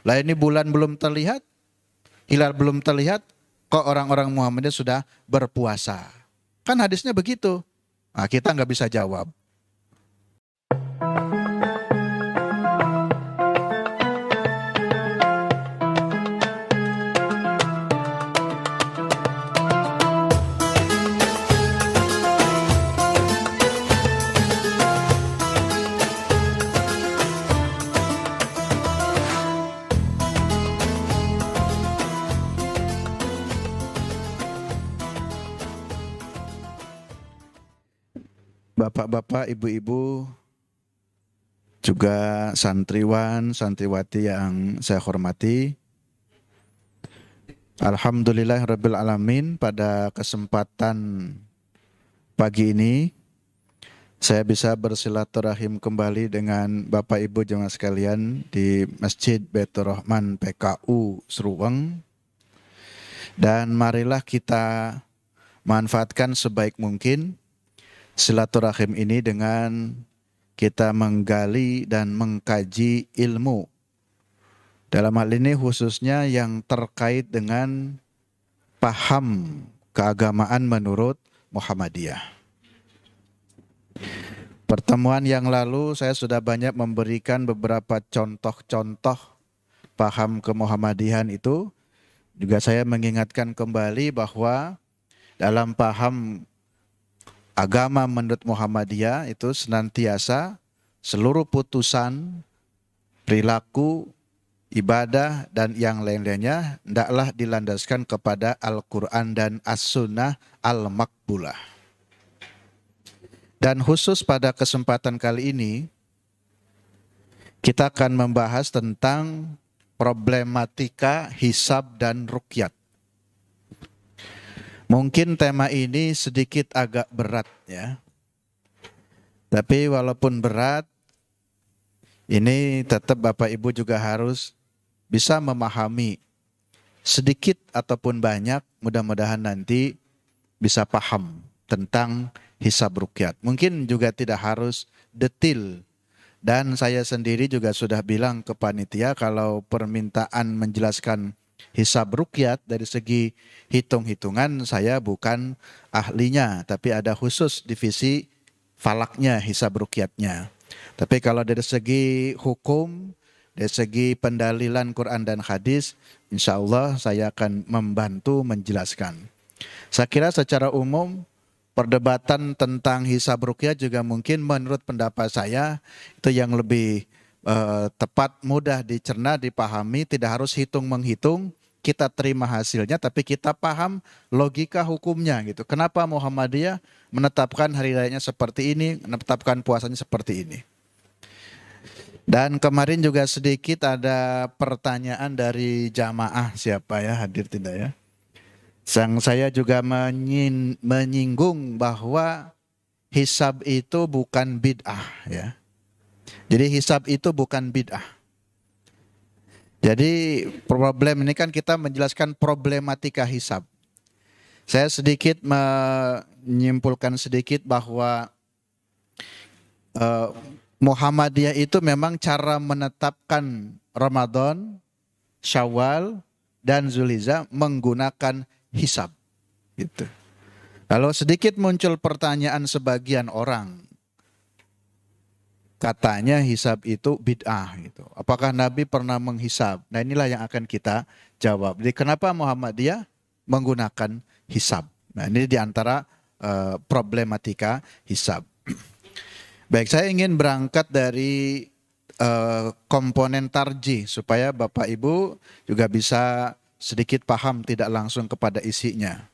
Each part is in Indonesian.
Lah ini bulan belum terlihat, hilal belum terlihat, kok orang-orang Muhammadiyah sudah berpuasa. Kan hadisnya begitu. Nah, kita nggak bisa jawab. Bapak-bapak, ibu-ibu, juga santriwan, santriwati yang saya hormati. Alhamdulillahirabbil alamin, pada kesempatan pagi ini saya bisa bersilaturahim kembali dengan Bapak Ibu jemaah sekalian di Masjid Baitur Rahman PKU Seruweng. Dan marilah kita manfaatkan sebaik mungkin silaturahim ini dengan kita menggali dan mengkaji ilmu. Dalam hal ini khususnya yang terkait dengan paham keagamaan menurut Muhammadiyah. Pertemuan yang lalu saya sudah banyak memberikan beberapa contoh-contoh paham kemuhammadiyahan itu. Juga saya mengingatkan kembali bahwa dalam paham agama menurut Muhammadiyah itu senantiasa seluruh putusan, perilaku, ibadah dan yang lain-lainnya hendaklah dilandaskan kepada Al-Quran dan As-Sunnah Al-Maqbulah. Dan khusus pada kesempatan kali ini kita akan membahas tentang problematika hisab dan ruqyat. Mungkin tema ini sedikit agak berat ya. Tapi walaupun berat, ini tetap Bapak Ibu juga harus bisa memahami sedikit ataupun banyak, mudah-mudahan nanti bisa paham tentang hisab ruqyat. Mungkin juga tidak harus detail. Dan saya sendiri juga sudah bilang ke panitia kalau permintaan menjelaskan hisab ruqyat dari segi hitung-hitungan saya bukan ahlinya, tapi ada khusus divisi falaknya, hisab ruqyatnya. Tapi kalau dari segi hukum, dari segi pendalilan Quran dan hadis, insya Allah saya akan membantu menjelaskan. Saya kira secara umum perdebatan tentang hisab ruqyah juga mungkin menurut pendapat saya itu yang lebih tepat, mudah dicerna, dipahami, tidak harus hitung-menghitung, kita terima hasilnya tapi kita paham logika hukumnya gitu. Kenapa Muhammadiyah menetapkan hari rayanya seperti ini, menetapkan puasanya seperti ini. Dan kemarin juga sedikit ada pertanyaan dari jamaah, siapa ya, hadir tidak ya? Saya juga menyinggung bahwa hisab itu bukan bid'ah ya. Jadi hisab itu bukan bid'ah. Jadi problem ini kan kita menjelaskan problematika hisab. Saya sedikit menyimpulkan sedikit bahwa Muhammadiyah itu memang cara menetapkan Ramadan, Syawal, dan Zulhijjah menggunakan hisab gitu. Kalau sedikit muncul pertanyaan sebagian orang, katanya hisab itu bid'ah gitu. Apakah Nabi pernah menghisab? Nah inilah yang akan kita jawab. Jadi kenapa Muhammadiyah menggunakan hisab? Nah ini diantara problematika hisab. Baik, saya ingin berangkat dari komponen tarjih supaya Bapak Ibu juga bisa sedikit paham tidak langsung kepada isinya.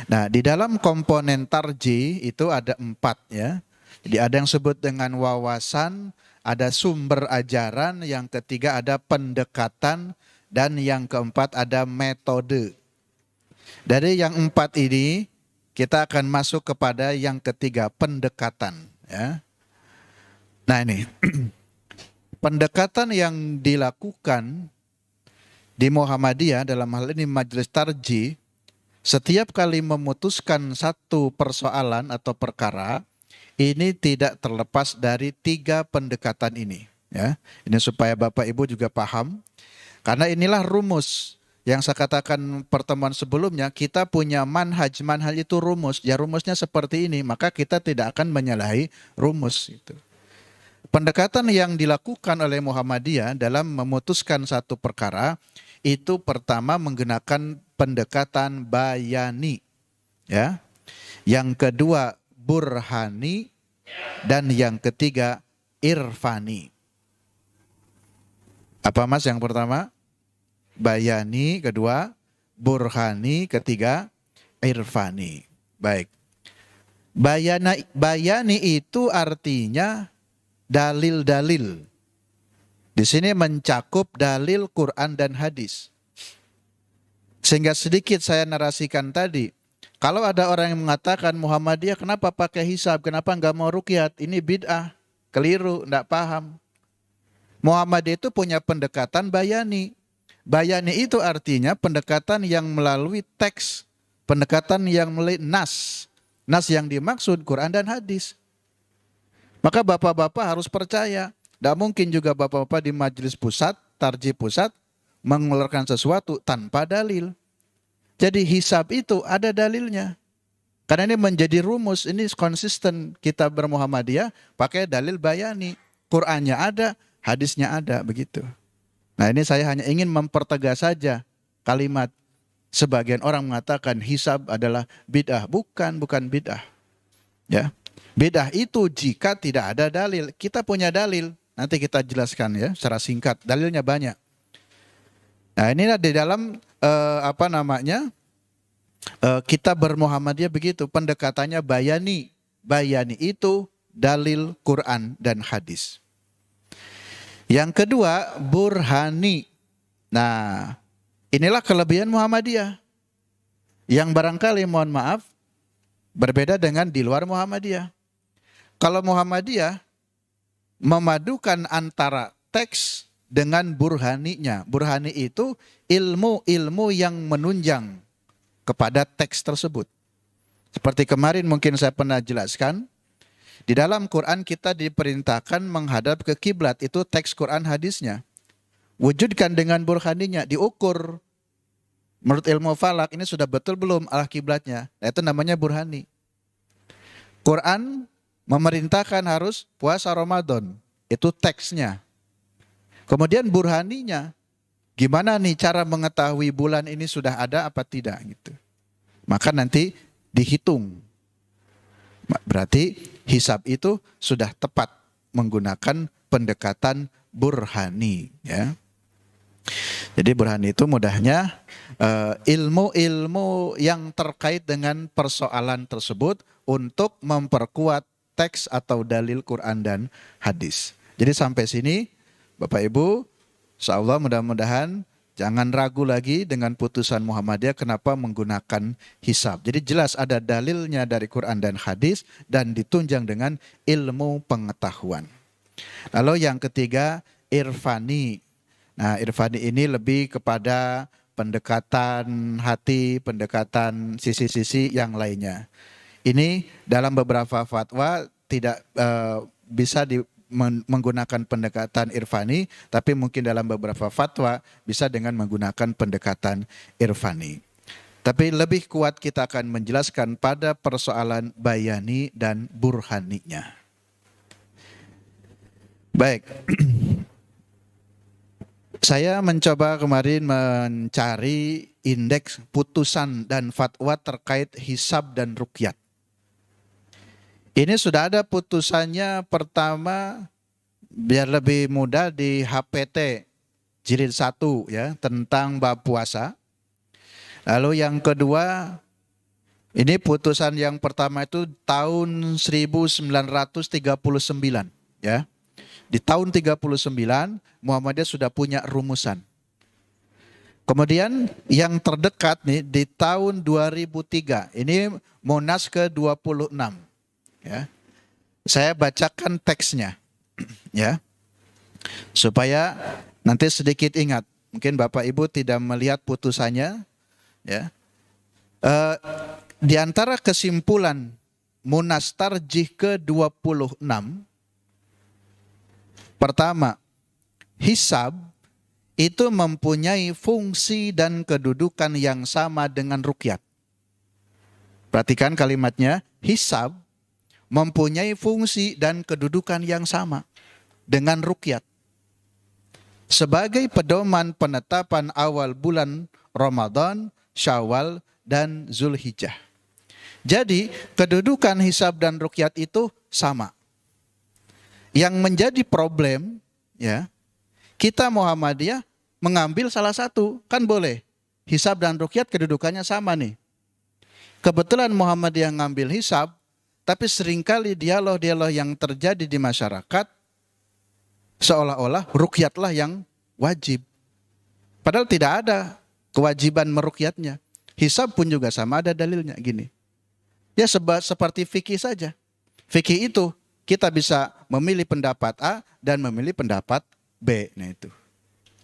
Nah, di dalam komponen tarjih itu ada 4 ya. Jadi ada yang disebut dengan wawasan, ada sumber ajaran, yang ketiga ada pendekatan, dan yang keempat ada metode. Dari yang 4 ini kita akan masuk kepada yang ketiga, pendekatan ya. Nah ini pendekatan yang dilakukan di Muhammadiyah dalam hal ini majelis tarjih, setiap kali memutuskan satu persoalan atau perkara, ini tidak terlepas dari 3 pendekatan ini. Ya, ini supaya Bapak Ibu juga paham. Karena inilah rumus yang saya katakan pertemuan sebelumnya, kita punya manhaj. Manhaj itu rumus. Ya rumusnya seperti ini, maka kita tidak akan menyalahi rumus itu. Pendekatan yang dilakukan oleh Muhammadiyah dalam memutuskan satu perkara itu pertama menggunakan pendekatan bayani, ya. Yang kedua burhani, dan yang ketiga irfani. Apa Mas yang pertama? Bayani, kedua burhani, ketiga irfani. Baik. Bayani itu artinya dalil-dalil. Di sini mencakup dalil Quran dan hadis. Sehingga sedikit saya narasikan tadi, kalau ada orang yang mengatakan Muhammadiyah kenapa pakai hisab, kenapa enggak mau ruqyat, ini bid'ah, keliru, enggak paham. Muhammadiyah itu punya pendekatan bayani. Bayani itu artinya pendekatan yang melalui teks, pendekatan yang melalui nas. Nas yang dimaksud Quran dan hadis. Maka bapak-bapak harus percaya. Tidak mungkin juga bapak-bapak di majelis pusat, tarjih pusat, mengeluarkan sesuatu tanpa dalil. Jadi hisab itu ada dalilnya. Karena ini menjadi rumus, ini konsisten kita bermuhammadiyah pakai dalil bayani. Qurannya ada, hadisnya ada, begitu. Nah ini saya hanya ingin mempertegas saja kalimat. Sebagian orang mengatakan hisab adalah bid'ah. Bukan bid'ah. Ya. Bid'ah itu jika tidak ada dalil. Kita punya dalil. Nanti kita jelaskan ya secara singkat. Dalilnya banyak. Nah inilah di dalam kita bermuhammadiyah begitu. Pendekatannya bayani. Bayani itu dalil Quran dan hadis. Yang kedua burhani. Nah inilah kelebihan Muhammadiyah. Yang barangkali mohon maaf berbeda dengan di luar Muhammadiyah. Kalau Muhammadiyah memadukan antara teks dengan burhaninya. Burhani itu ilmu-ilmu yang menunjang kepada teks tersebut. Seperti kemarin mungkin saya pernah jelaskan, di dalam Quran kita diperintahkan menghadap ke kiblat, itu teks Quran hadisnya. Wujudkan dengan burhaninya, diukur. Menurut ilmu falak ini sudah betul belum arah kiblatnya? Nah, itu namanya burhani. Quran memerintahkan harus puasa Ramadan, itu teksnya. Kemudian burhaninya, gimana nih cara mengetahui bulan ini sudah ada apa tidak gitu. Maka nanti dihitung. Berarti hisab itu sudah tepat menggunakan pendekatan burhani, ya. Jadi burhani itu mudahnya ilmu-ilmu yang terkait dengan persoalan tersebut untuk memperkuat teks atau dalil Quran dan hadis. Jadi sampai sini Bapak Ibu, insyaallah mudah-mudahan jangan ragu lagi dengan putusan Muhammadiyah kenapa menggunakan hisab. Jadi jelas ada dalilnya dari Quran dan hadis dan ditunjang dengan ilmu pengetahuan. Lalu yang ketiga irfani. Nah irfani ini lebih kepada pendekatan hati, pendekatan sisi-sisi yang lainnya. Ini dalam beberapa fatwa tidak bisa menggunakan pendekatan irfani, tapi mungkin dalam beberapa fatwa bisa dengan menggunakan pendekatan irfani. Tapi lebih kuat kita akan menjelaskan pada persoalan bayani dan burhaninya. Baik. Saya mencoba kemarin mencari indeks putusan dan fatwa terkait hisab dan ruqyat. Ini sudah ada putusannya pertama biar lebih mudah di HPT jilid 1 ya tentang bab puasa. Lalu yang kedua ini putusan yang pertama itu tahun 1939 ya. Di tahun 39 Muhammadiyah sudah punya rumusan. Kemudian yang terdekat nih di tahun 2003 ini Munas ke-26 ya. Saya bacakan teksnya ya. Supaya nanti sedikit ingat. Mungkin Bapak Ibu tidak melihat putusannya ya. Di antara kesimpulan Munas Tarjih ke-26, pertama, hisab itu mempunyai fungsi dan kedudukan yang sama dengan ruqyat. Perhatikan kalimatnya, hisab mempunyai fungsi dan kedudukan yang sama dengan ruqyat. Sebagai pedoman penetapan awal bulan Ramadan, Syawal, dan Zulhijjah. Jadi kedudukan hisab dan ruqyat itu sama. Yang menjadi problem, ya, kita Muhammadiyah mengambil salah satu, kan boleh. Hisab dan ruqyat kedudukannya sama nih. Kebetulan Muhammadiyah ngambil hisab, tapi seringkali dialog-dialog yang terjadi di masyarakat seolah-olah ruqyatlah yang wajib. Padahal tidak ada kewajiban meruqyatnya. Hisab pun juga sama, ada dalilnya gini. Ya seperti fikih saja. Fikih itu kita bisa memilih pendapat A dan memilih pendapat B. Nah itu.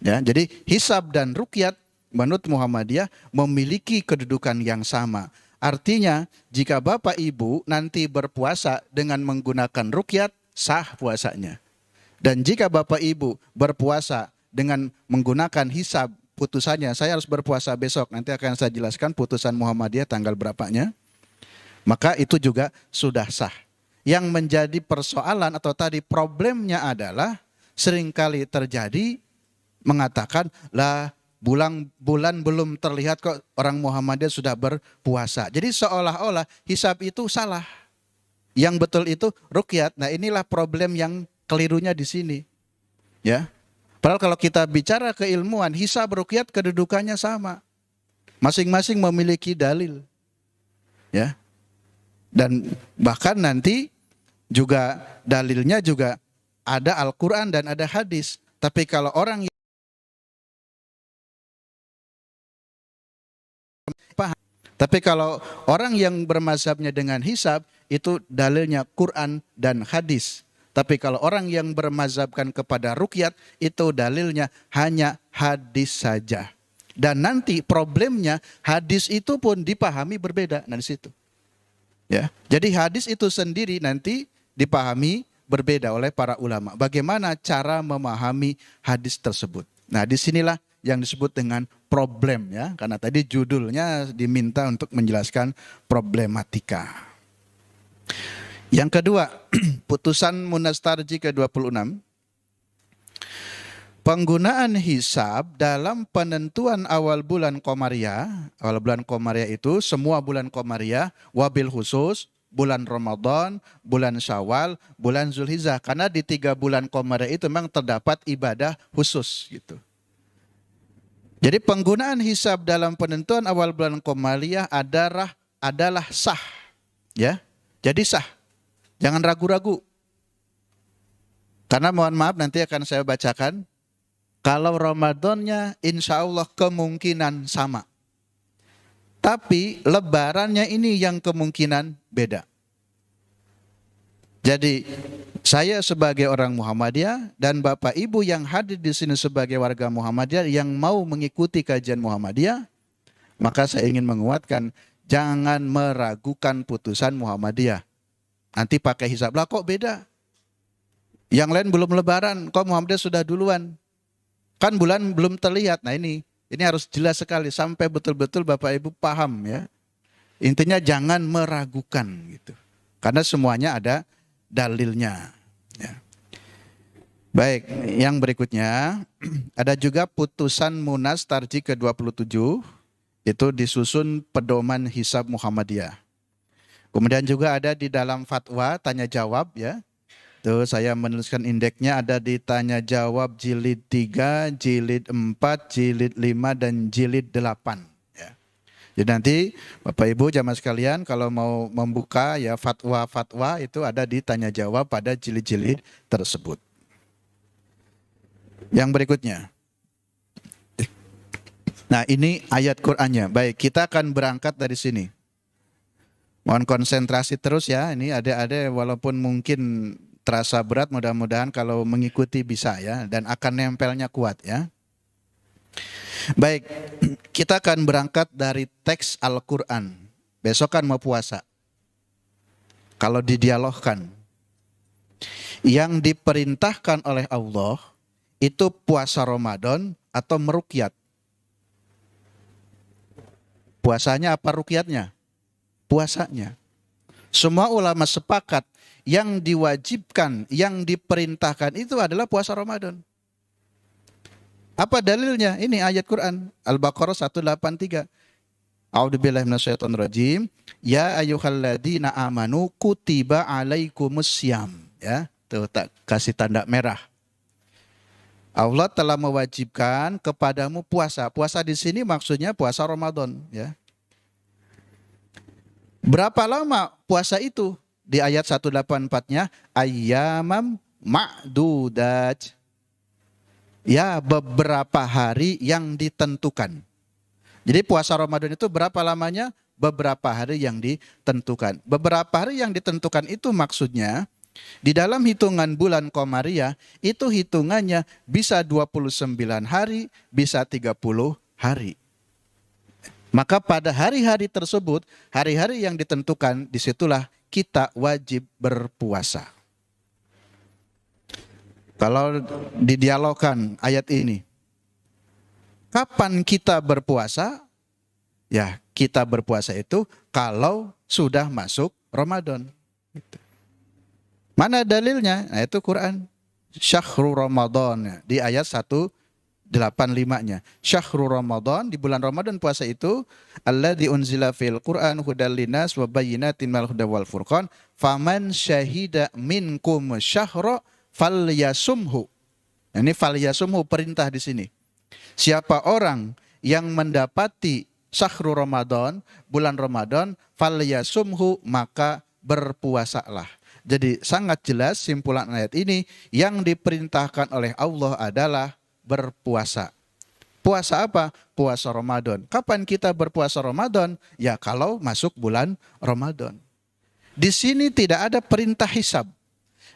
Ya, jadi hisab dan ruqyat menurut Muhammadiyah memiliki kedudukan yang sama. Artinya jika Bapak Ibu nanti berpuasa dengan menggunakan ruqyat, sah puasanya. Dan jika Bapak Ibu berpuasa dengan menggunakan hisab, putusannya saya harus berpuasa besok. Nanti akan saya jelaskan putusan Muhammadiyah tanggal berapanya. Maka itu juga sudah sah. Yang menjadi persoalan atau tadi problemnya adalah seringkali terjadi mengatakan lah bulan belum terlihat kok orang Muhammadiyah sudah berpuasa. Jadi seolah-olah hisab itu salah. Yang betul itu ruqyat. Nah inilah problem yang kelirunya di sini. Ya. Padahal kalau kita bicara keilmuan, hisab ruqyat kedudukannya sama. Masing-masing memiliki dalil. Ya. Dan bahkan nanti juga dalilnya juga ada Al-Quran dan ada hadis. Tapi kalau orang yang paham, tapi kalau orang yang bermazhabnya dengan hisab, itu dalilnya Quran dan hadis. Tapi kalau orang yang bermazhabkan kepada ruqyat, itu dalilnya hanya hadis saja. Dan nanti problemnya hadis itu pun dipahami berbeda. Nah di situ. Ya, jadi hadis itu sendiri nanti dipahami berbeda oleh para ulama. Bagaimana cara memahami hadis tersebut? Nah, disinilah yang disebut dengan problem ya, karena tadi judulnya diminta untuk menjelaskan problematika. Yang kedua, putusan Munastarji ke-26. Penggunaan hisab dalam penentuan awal bulan Qomariyah. Awal bulan Qomariyah itu semua bulan Qomariyah, wabil khusus, bulan Ramadan, bulan Syawal, bulan Zulhijjah. Karena di 3 bulan Qomariyah itu memang terdapat ibadah khusus gitu. Jadi penggunaan hisab dalam penentuan awal bulan Qomariyah adalah sah. Ya. Jadi sah. Jangan ragu-ragu. Karena mohon maaf nanti akan saya bacakan. Kalau Ramadannya insya Allah kemungkinan sama. Tapi lebarannya ini yang kemungkinan beda. Jadi saya sebagai orang Muhammadiyah dan Bapak Ibu yang hadir di sini sebagai warga Muhammadiyah yang mau mengikuti kajian Muhammadiyah, maka saya ingin menguatkan jangan meragukan putusan Muhammadiyah. Nanti pakai hisab, lah kok beda? Yang lain belum lebaran, kok Muhammadiyah sudah duluan? Kan bulan belum terlihat. Nah ini harus jelas sekali sampai betul-betul Bapak Ibu paham ya. Intinya jangan meragukan gitu. Karena semuanya ada dalilnya. Ya. Baik, yang berikutnya ada juga putusan Munas Tarji ke-27. Itu disusun pedoman hisab Muhammadiyah. Kemudian juga ada di dalam fatwa tanya jawab ya. Tuh saya menuliskan indeksnya ada di tanya jawab jilid 3, jilid 4, jilid 5, dan jilid 8. Ya. Jadi nanti Bapak Ibu jamaah sekalian kalau mau membuka ya fatwa-fatwa itu ada di tanya jawab pada jilid-jilid tersebut. Yang berikutnya. Nah ini ayat Qur'annya. Baik kita akan berangkat dari sini. Mohon konsentrasi terus ya. Ini ada walaupun mungkin terasa berat, mudah-mudahan kalau mengikuti bisa ya, dan akan nempelnya kuat ya. Baik, kita akan berangkat dari teks Al-Quran. Besok kan mau puasa. Kalau didialogkan, yang diperintahkan oleh Allah itu puasa Ramadan atau merukyat. Puasanya apa rukyatnya? Puasanya. Semua ulama sepakat yang diwajibkan, yang diperintahkan itu adalah puasa Ramadan. Apa dalilnya? Ini ayat Quran Al-Baqarah 183. A'udzubillahi minasyaitonirrajim. Ya ayyuhalladzina amanu kutiba alaikumussyam. Ya, tuh tak kasih tanda merah. Allah telah mewajibkan kepadamu puasa. Puasa di sini maksudnya puasa Ramadan, ya. Berapa lama puasa itu? Di ayat 184-nya ayyamam ma'dudat. Ya, beberapa hari yang ditentukan. Jadi puasa Ramadan itu berapa lamanya? Beberapa hari yang ditentukan. Beberapa hari yang ditentukan itu maksudnya di dalam hitungan bulan Qamariyah itu hitungannya bisa 29 hari, bisa 30 hari. Maka pada hari-hari tersebut, hari-hari yang ditentukan, disitulah kita wajib berpuasa. Kalau didialogkan ayat ini, kapan kita berpuasa? Ya, kita berpuasa itu kalau sudah masuk Ramadan. Mana dalilnya? Nah, itu Quran. Syahrul Ramadan di ayat 185-nya. Syahrul Ramadan, di bulan Ramadan puasa itu alladzi unzila fil Qur'an hudal linas wa bayyinatin minal huda wal furqan faman syahida minkum syahra falyasumhu. Ini falyasumhu perintah di sini. Siapa orang yang mendapati syahrul Ramadan, bulan Ramadan, falyasumhu, maka berpuasalah. Jadi sangat jelas simpulan ayat ini, yang diperintahkan oleh Allah adalah berpuasa. Puasa apa? Puasa Ramadan. Kapan kita berpuasa Ramadan? Ya kalau masuk bulan Ramadan. Di sini tidak ada perintah hisab.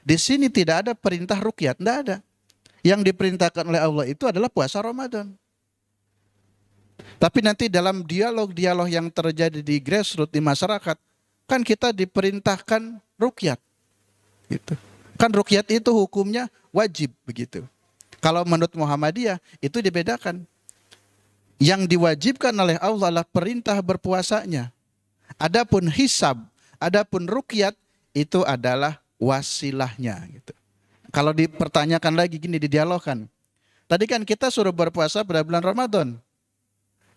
Di sini tidak ada perintah rukyat, tidak ada. Yang diperintahkan oleh Allah itu adalah puasa Ramadan. Tapi nanti dalam dialog-dialog yang terjadi di grassroots, di masyarakat, kan kita diperintahkan rukyat. Gitu. Kan rukyat itu hukumnya wajib begitu. Kalau menurut Muhammadiyah itu dibedakan. Yang diwajibkan oleh Allah adalah perintah berpuasanya. Adapun hisab, adapun rukyat itu adalah wasilahnya. Gitu. Kalau dipertanyakan lagi gini, didialogkan. Tadi kan kita suruh berpuasa pada bulan Ramadan.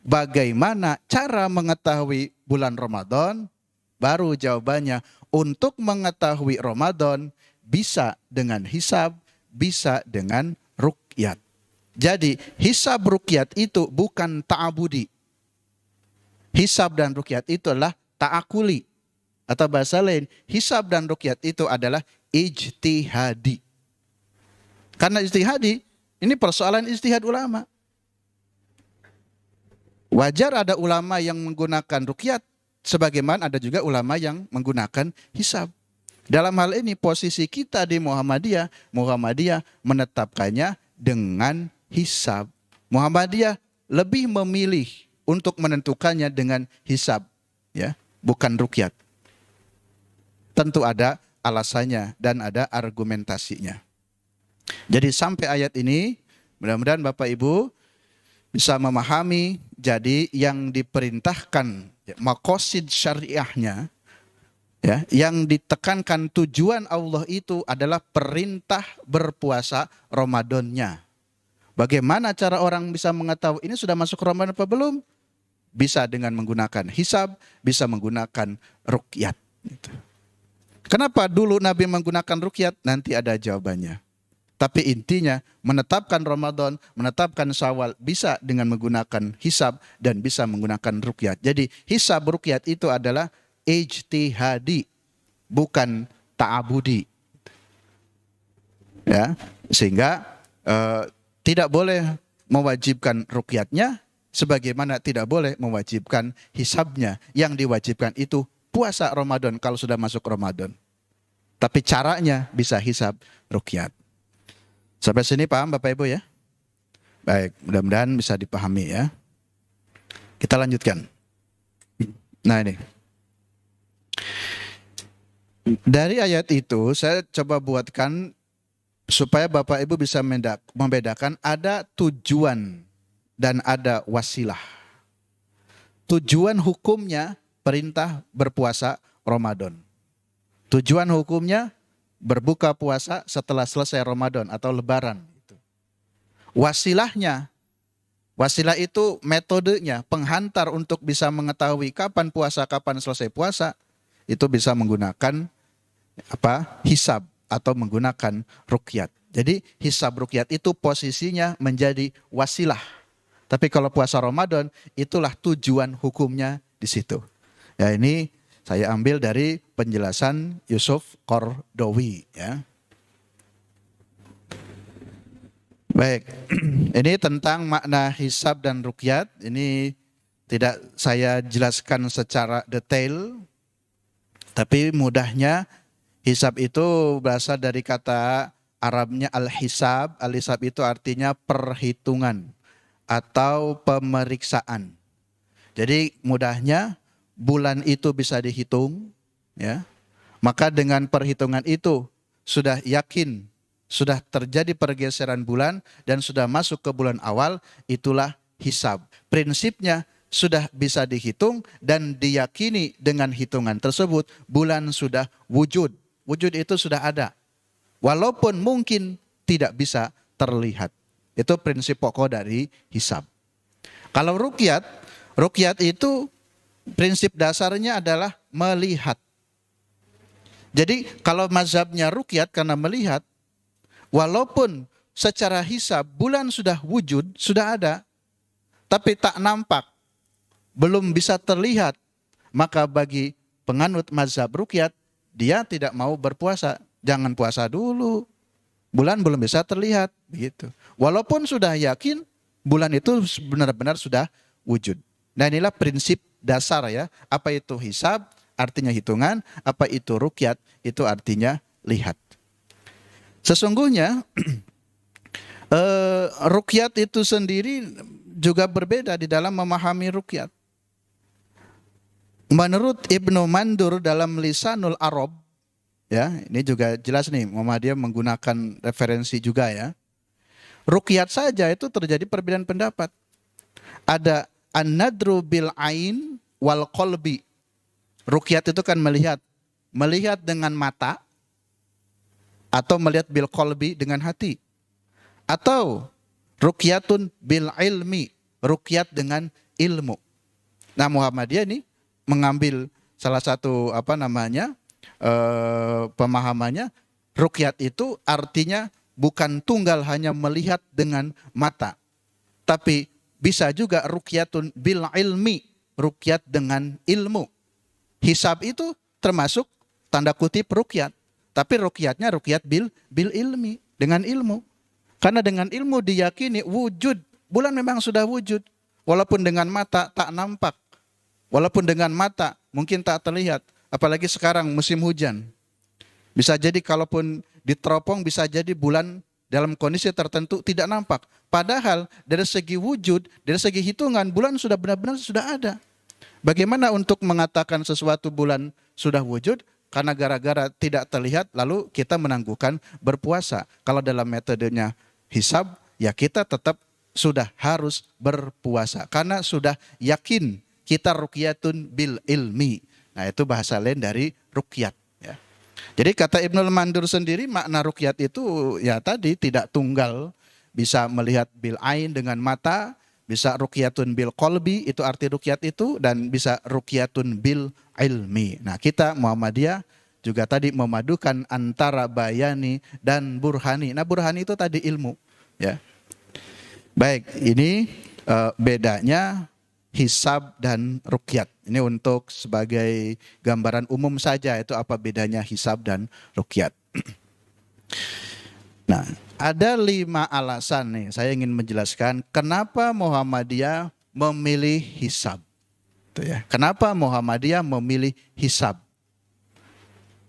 Bagaimana cara mengetahui bulan Ramadan? Baru jawabannya, untuk mengetahui Ramadan bisa dengan hisab, bisa dengan rukyat. Jadi hisab rukyat itu bukan ta'abudi. Hisab dan rukyat itu adalah ta'akuli. Atau bahasa lain, hisab dan rukyat itu adalah ijtihadi. Karena ijtihadi, ini persoalan ijtihad ulama. Wajar ada ulama yang menggunakan rukyat, sebagaimana ada juga ulama yang menggunakan hisab. Dalam hal ini posisi kita di Muhammadiyah menetapkannya dengan hisab. Muhammadiyah lebih memilih untuk menentukannya dengan hisab, ya, bukan rukyat. Tentu ada alasannya dan ada argumentasinya. Jadi sampai ayat ini, mudah-mudahan Bapak Ibu bisa memahami, jadi yang diperintahkan maqasid syariahnya, ya, yang ditekankan tujuan Allah itu adalah perintah berpuasa Ramadannya. Bagaimana cara orang bisa mengetahui ini sudah masuk Ramadan apa belum? Bisa dengan menggunakan hisab, bisa menggunakan rukyat. Kenapa dulu Nabi menggunakan rukyat? Nanti ada jawabannya. Tapi intinya menetapkan Ramadan, menetapkan Syawal bisa dengan menggunakan hisab dan bisa menggunakan rukyat. Jadi hisab rukyat itu adalah ijtihadi, bukan ta'abudi. Ya, sehingga tidak boleh mewajibkan rukyatnya, sebagaimana tidak boleh mewajibkan hisabnya. Yang diwajibkan itu puasa Ramadan kalau sudah masuk Ramadan. Tapi caranya bisa hisab rukyat. Sampai sini paham Bapak Ibu ya? Baik, mudah-mudahan bisa dipahami ya. Kita lanjutkan. Nah ini. Dari ayat itu saya coba buatkan supaya Bapak Ibu bisa membedakan ada tujuan dan ada wasilah. Tujuan hukumnya perintah berpuasa Ramadan. Tujuan hukumnya berbuka puasa setelah selesai Ramadan atau Lebaran. Wasilahnya, wasilah itu metodenya, penghantar untuk bisa mengetahui kapan puasa, kapan selesai puasa, itu bisa menggunakan hisab atau menggunakan ruqyat. Jadi hisab ruqyat itu posisinya menjadi wasilah. Tapi kalau puasa Ramadan, itulah tujuan hukumnya di situ. Ya, ini saya ambil dari penjelasan Yusuf Qaradawi, ya. Baik, ini tentang makna hisab dan ruqyat. Ini tidak saya jelaskan secara detail, tapi mudahnya hisab itu berasal dari kata Arabnya al-hisab. Al-hisab itu artinya perhitungan atau pemeriksaan. Jadi mudahnya bulan itu bisa dihitung, ya. Maka dengan perhitungan itu sudah yakin sudah terjadi pergeseran bulan dan sudah masuk ke bulan awal, itulah hisab. Prinsipnya sudah bisa dihitung dan diyakini dengan hitungan tersebut bulan sudah wujud. Wujud itu sudah ada. Walaupun mungkin tidak bisa terlihat. Itu prinsip pokok dari hisab. Kalau ruqyat, ruqyat itu prinsip dasarnya adalah melihat. Jadi kalau mazhabnya ruqyat karena melihat, walaupun secara hisab bulan sudah wujud, sudah ada, tapi tak nampak, belum bisa terlihat, maka bagi penganut mazhab ruqyat, dia tidak mau berpuasa. Jangan puasa dulu, bulan belum bisa terlihat, begitu. Walaupun sudah yakin bulan itu benar-benar sudah wujud. Nah, inilah prinsip dasar, ya. Apa itu hisab? Artinya hitungan. Apa itu ruqyat? Itu artinya lihat. Sesungguhnya ruqyat itu sendiri juga berbeda di dalam memahami ruqyat. Menurut Ibnu Mandur dalam Lisanul Arab, ya, ini juga jelas nih, Muhammadiyah menggunakan referensi juga, ya. Ruqyat saja itu terjadi perbedaan pendapat. Ada an-nadru bil ain wal qalbi. Ruqyat itu kan melihat dengan mata atau melihat bil qalbi dengan hati. Atau ruqyatun bil ilmi, ruqyat dengan ilmu. Nah, Muhammadiyah ini mengambil salah satu pemahamannya, ruqyat itu artinya bukan tunggal hanya melihat dengan mata, tapi bisa juga ruqyatun bil ilmi, ruqyat dengan ilmu. Hisab itu termasuk tanda kutip ruqyat, tapi ruqyatnya ruqyat bil ilmi, dengan ilmu. Karena dengan ilmu diyakini wujud, bulan memang sudah wujud, walaupun dengan mata tak nampak, walaupun dengan mata mungkin tak terlihat. Apalagi sekarang musim hujan. Bisa jadi kalaupun diteropong, bisa jadi bulan dalam kondisi tertentu tidak nampak. Padahal dari segi wujud, dari segi hitungan, bulan sudah benar-benar sudah ada. Bagaimana untuk mengatakan sesuatu bulan sudah wujud? Karena gara-gara tidak terlihat, lalu kita menangguhkan berpuasa. Kalau dalam metodenya hisab, ya kita tetap sudah harus berpuasa. Karena sudah yakin kita ruqyatun bil ilmi. Nah, itu bahasa lain dari ruqyat, ya. Jadi kata Ibnul Mandur sendiri, makna ruqyat itu ya tadi tidak tunggal, bisa melihat bil ain dengan mata, bisa ruqyatun bil qalbi, itu arti ruqyat itu, dan bisa ruqyatun bil ilmi. Nah, kita Muhammadiyah juga tadi memadukan antara bayani dan burhani. Nah, burhani itu tadi ilmu, ya. Baik, ini bedanya hisab dan ruqyat. Ini untuk sebagai gambaran umum saja, itu apa bedanya hisab dan ruqyat. Nah, ada 5 alasan nih saya ingin menjelaskan kenapa Muhammadiyah memilih hisab. Itu ya. Kenapa Muhammadiyah memilih hisab?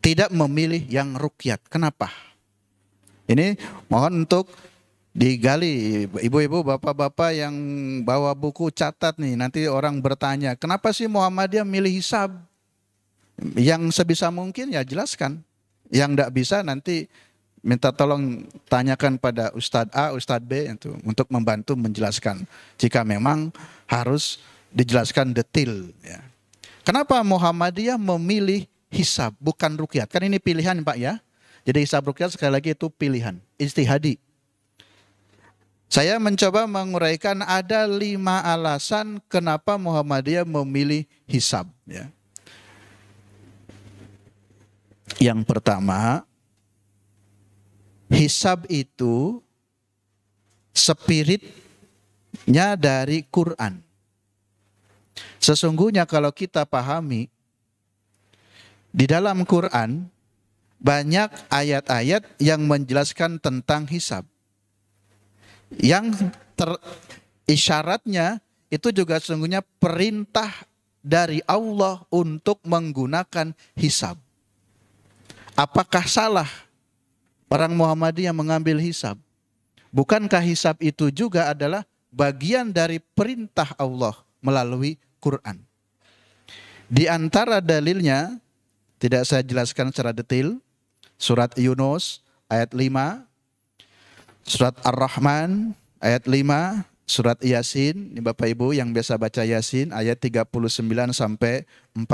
Tidak memilih yang ruqyat. Kenapa? Ini mohon untuk digali, ibu-ibu, bapak-bapak yang bawa buku, catat nih, nanti orang bertanya, kenapa sih Muhammadiyah milih hisab? Yang sebisa mungkin ya jelaskan. Yang tidak bisa nanti minta tolong tanyakan pada Ustadz A, Ustadz B itu untuk membantu menjelaskan jika memang harus dijelaskan detail ya. Kenapa Muhammadiyah memilih hisab bukan ruqyah? Kan ini pilihan Pak ya. Jadi hisab ruqyah sekali lagi itu pilihan, ijtihadi. Saya mencoba menguraikan ada 5 alasan kenapa Muhammadiyah memilih hisab ya. Yang pertama, hisab itu spiritnya dari Quran. Sesungguhnya kalau kita pahami, di dalam Quran banyak ayat-ayat yang menjelaskan tentang hisab. Yang isyaratnya itu juga sesungguhnya perintah dari Allah untuk menggunakan hisab. Apakah salah orang Muhammadiyah mengambil hisab? Bukankah hisab itu juga adalah bagian dari perintah Allah melalui Quran? Di antara dalilnya, tidak saya jelaskan secara detail, surat Yunus ayat 5, surat Ar-Rahman ayat 5, surat Yasin, ini Bapak Ibu yang biasa baca Yasin ayat 39 sampai 40.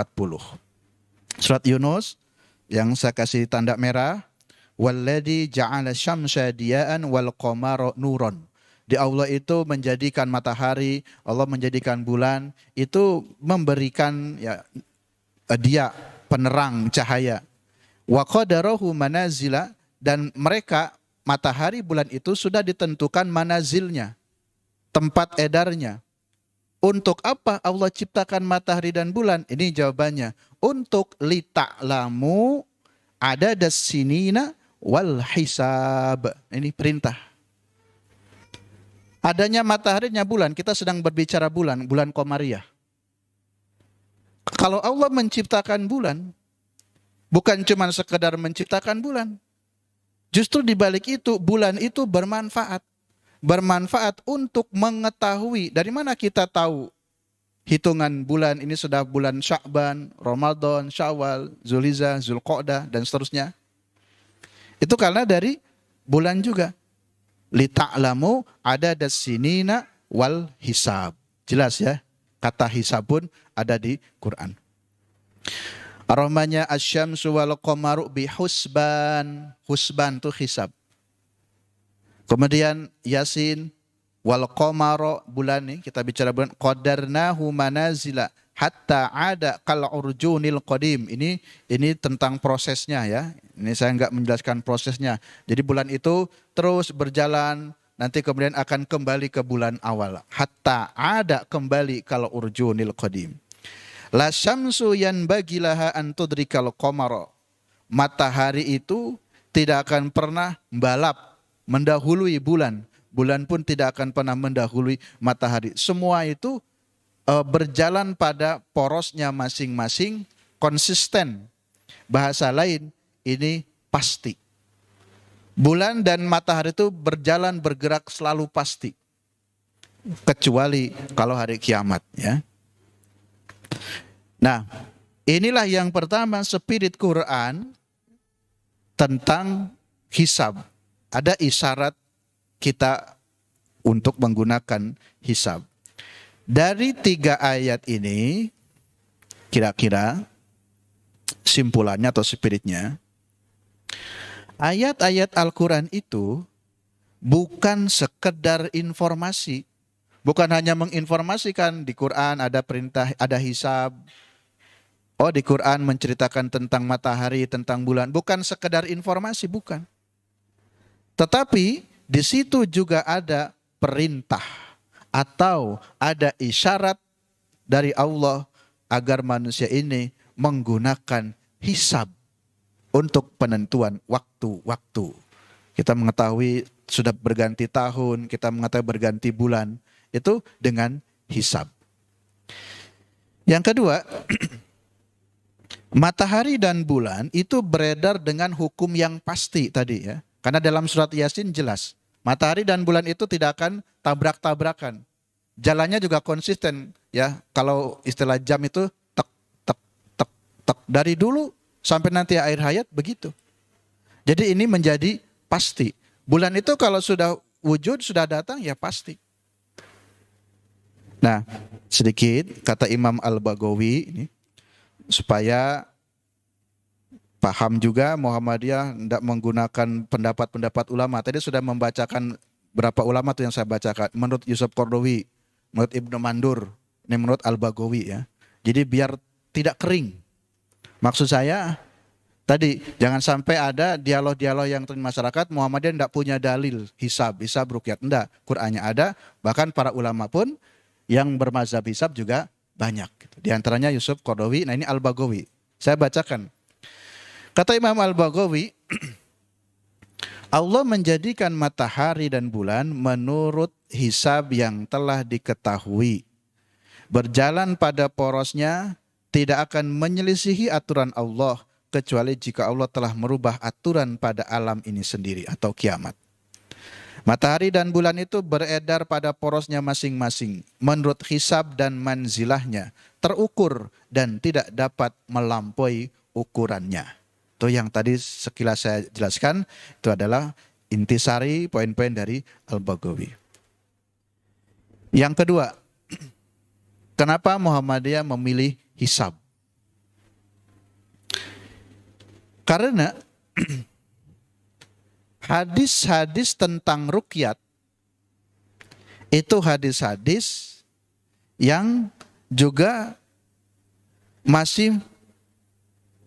Surat Yunus yang saya kasih tanda merah, walladzi ja'ala syamsa diya'an wal qamara nuron. Di Allah itu menjadikan matahari, Allah menjadikan bulan, itu memberikan ya dia penerang cahaya. Wa qadarahu manazila, dan mereka matahari bulan itu sudah ditentukan manazilnya, tempat edarnya. Untuk apa Allah ciptakan matahari dan bulan? Ini jawabannya. Untuk lita'lamu adadas sinina wal hisab. Ini perintah. Adanya mataharinya bulan, kita sedang berbicara bulan Qamariyah. Kalau Allah menciptakan bulan, bukan cuma sekedar menciptakan bulan. Justru di balik itu, bulan itu bermanfaat. Bermanfaat untuk mengetahui. Dari mana kita tahu hitungan bulan ini sudah bulan Sya'ban, Ramadan, Syawal, Zulhijjah, Zulqa'dah, dan seterusnya. Itu karena dari bulan juga. Lita'lamu adadas sinina wal hisab. Jelas ya, kata hisab pun ada di Quran. Ar-Rahmannya asyamsu wal qamaru bihusban. Husban itu hisab. Kemudian Yasin wal qamara, bulan nih, kita bicara bulan, qadarnahu manazila hatta ada kal urjunil qadim. Ini tentang prosesnya ya. Ini saya enggak menjelaskan prosesnya. Jadi bulan itu terus berjalan, nanti kemudian akan kembali ke bulan awal. Hatta ada kembali kal urjunil qadim. La syamsu yanbaghi laha an tudrikal qamara. Matahari itu tidak akan pernah balap mendahului bulan. Bulan pun tidak akan pernah mendahului matahari. Semua itu berjalan pada porosnya masing-masing, konsisten. Bahasa lain, ini pasti. Bulan dan matahari itu berjalan bergerak selalu pasti. Kecuali kalau hari kiamat ya. Nah, inilah yang pertama spirit Quran tentang hisab. Ada isyarat kita untuk menggunakan hisab. Dari 3 ayat ini, kira-kira simpulannya atau spiritnya, ayat-ayat Al-Quran itu bukan sekedar informasi. Bukan hanya menginformasikan, di Quran ada perintah, ada hisab. Oh, di Quran menceritakan tentang matahari, tentang bulan. Bukan sekedar informasi, bukan. Tetapi di situ juga ada perintah atau ada isyarat dari Allah agar manusia ini menggunakan hisab untuk penentuan waktu-waktu. Kita mengetahui sudah berganti tahun, kita mengetahui berganti bulan, itu dengan hisab. Yang kedua, matahari dan bulan itu beredar dengan hukum yang pasti tadi ya. Karena dalam surat Yasin jelas, matahari dan bulan itu tidak akan tabrak-tabrakan. Jalannya juga konsisten ya. Kalau istilah jam itu tek tek tek tek dari dulu sampai nanti akhir hayat begitu. Jadi ini menjadi pasti. Bulan itu kalau sudah wujud, sudah datang, ya pasti. Nah, sedikit kata Imam Al-Baghawi ini, supaya paham juga Muhammadiyah tidak menggunakan pendapat-pendapat ulama. Tadi sudah membacakan berapa ulama tuh yang saya bacakan. Menurut Yusuf Qaradawi, menurut Ibnu Mandur, ini menurut Al-Baghawi ya. Jadi biar tidak kering. Maksud saya tadi jangan sampai ada dialog-dialog yang di masyarakat Muhammadiyah tidak punya dalil hisab ruqyat. Enggak, Qur'annya ada, bahkan para ulama pun yang bermazhab hisab juga banyak. Di antaranya Yusuf Qaradawi, nah ini Al-Baghawi. Saya bacakan. Kata Imam Al-Baghawi, Allah menjadikan matahari dan bulan menurut hisab yang telah diketahui. Berjalan pada porosnya tidak akan menyelisihi aturan Allah kecuali jika Allah telah merubah aturan pada alam ini sendiri atau kiamat. Matahari dan bulan itu beredar pada porosnya masing-masing menurut hisab dan manzilahnya, terukur dan tidak dapat melampaui ukurannya. Itu yang tadi sekilas saya jelaskan, itu adalah intisari poin-poin dari Al-Baghawi. Yang kedua, kenapa Muhammadiyah memilih hisab? Karena hadis-hadis tentang ruqyat itu hadis-hadis yang juga masih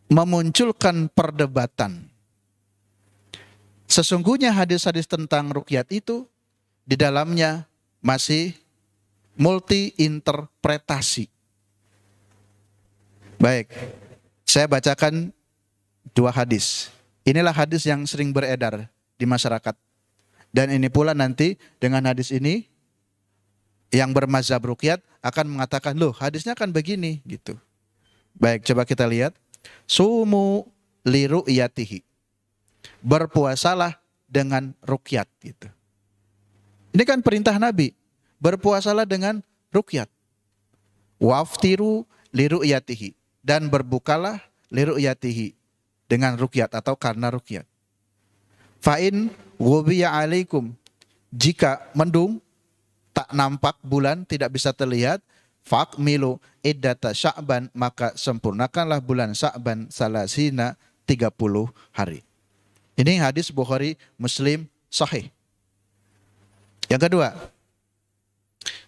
memunculkan perdebatan. Sesungguhnya hadis-hadis tentang ruqyat itu di dalamnya masih multi interpretasi. Baik, saya bacakan 2 hadis. Inilah hadis yang sering beredar di masyarakat. Dan ini pula nanti dengan hadis ini yang bermazhab ruqyat akan mengatakan, loh hadisnya kan begini gitu. Baik, coba kita lihat. Sumu li ru'yatihi. Berpuasalah dengan ruqyat gitu. Ini kan perintah Nabi. Berpuasalah dengan ruqyat. Waftiru li ru'yatihi. Dan berbukalah li ru'yatihi. Dengan ruqyat atau karena ruqyat. Fa'in ghubiya alaikum. Jika mendung, tak nampak bulan, tidak bisa terlihat, fakmilu iddata Sya'ban, maka sempurnakanlah bulan Sya'ban salasina 30 hari. Ini hadis Bukhari Muslim sahih. Yang kedua,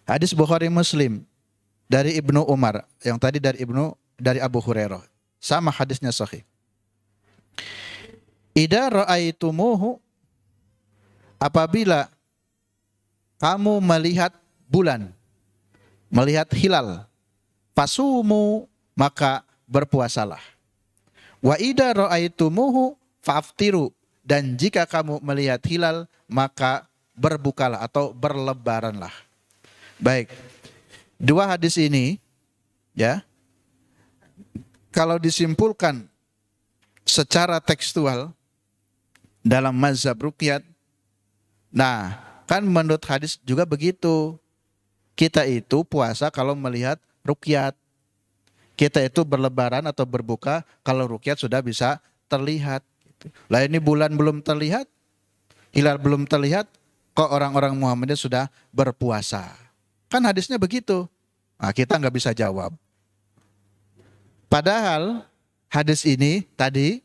hadis Bukhari Muslim dari Ibnu Umar, yang tadi dari Abu Hurairah. Sama hadisnya sahih. Idza ra'aitumuhu, apabila kamu melihat bulan, melihat hilal, fasumu, maka berpuasalah. Wa idza ra'aitumuhu faftiru, dan jika kamu melihat hilal maka berbukalah atau berlebaranlah. Baik. 2 hadis ini ya, kalau disimpulkan secara tekstual dalam mazhab ruqyat, nah kan menurut hadis juga begitu. Kita itu puasa kalau melihat ruqyat. Kita itu berlebaran atau berbuka kalau ruqyat sudah bisa terlihat. Lah ini bulan belum terlihat, hilal belum terlihat, kok orang-orang Muhammadiyah sudah berpuasa. Kan hadisnya begitu. Nah, kita nggak bisa jawab. Padahal hadis ini tadi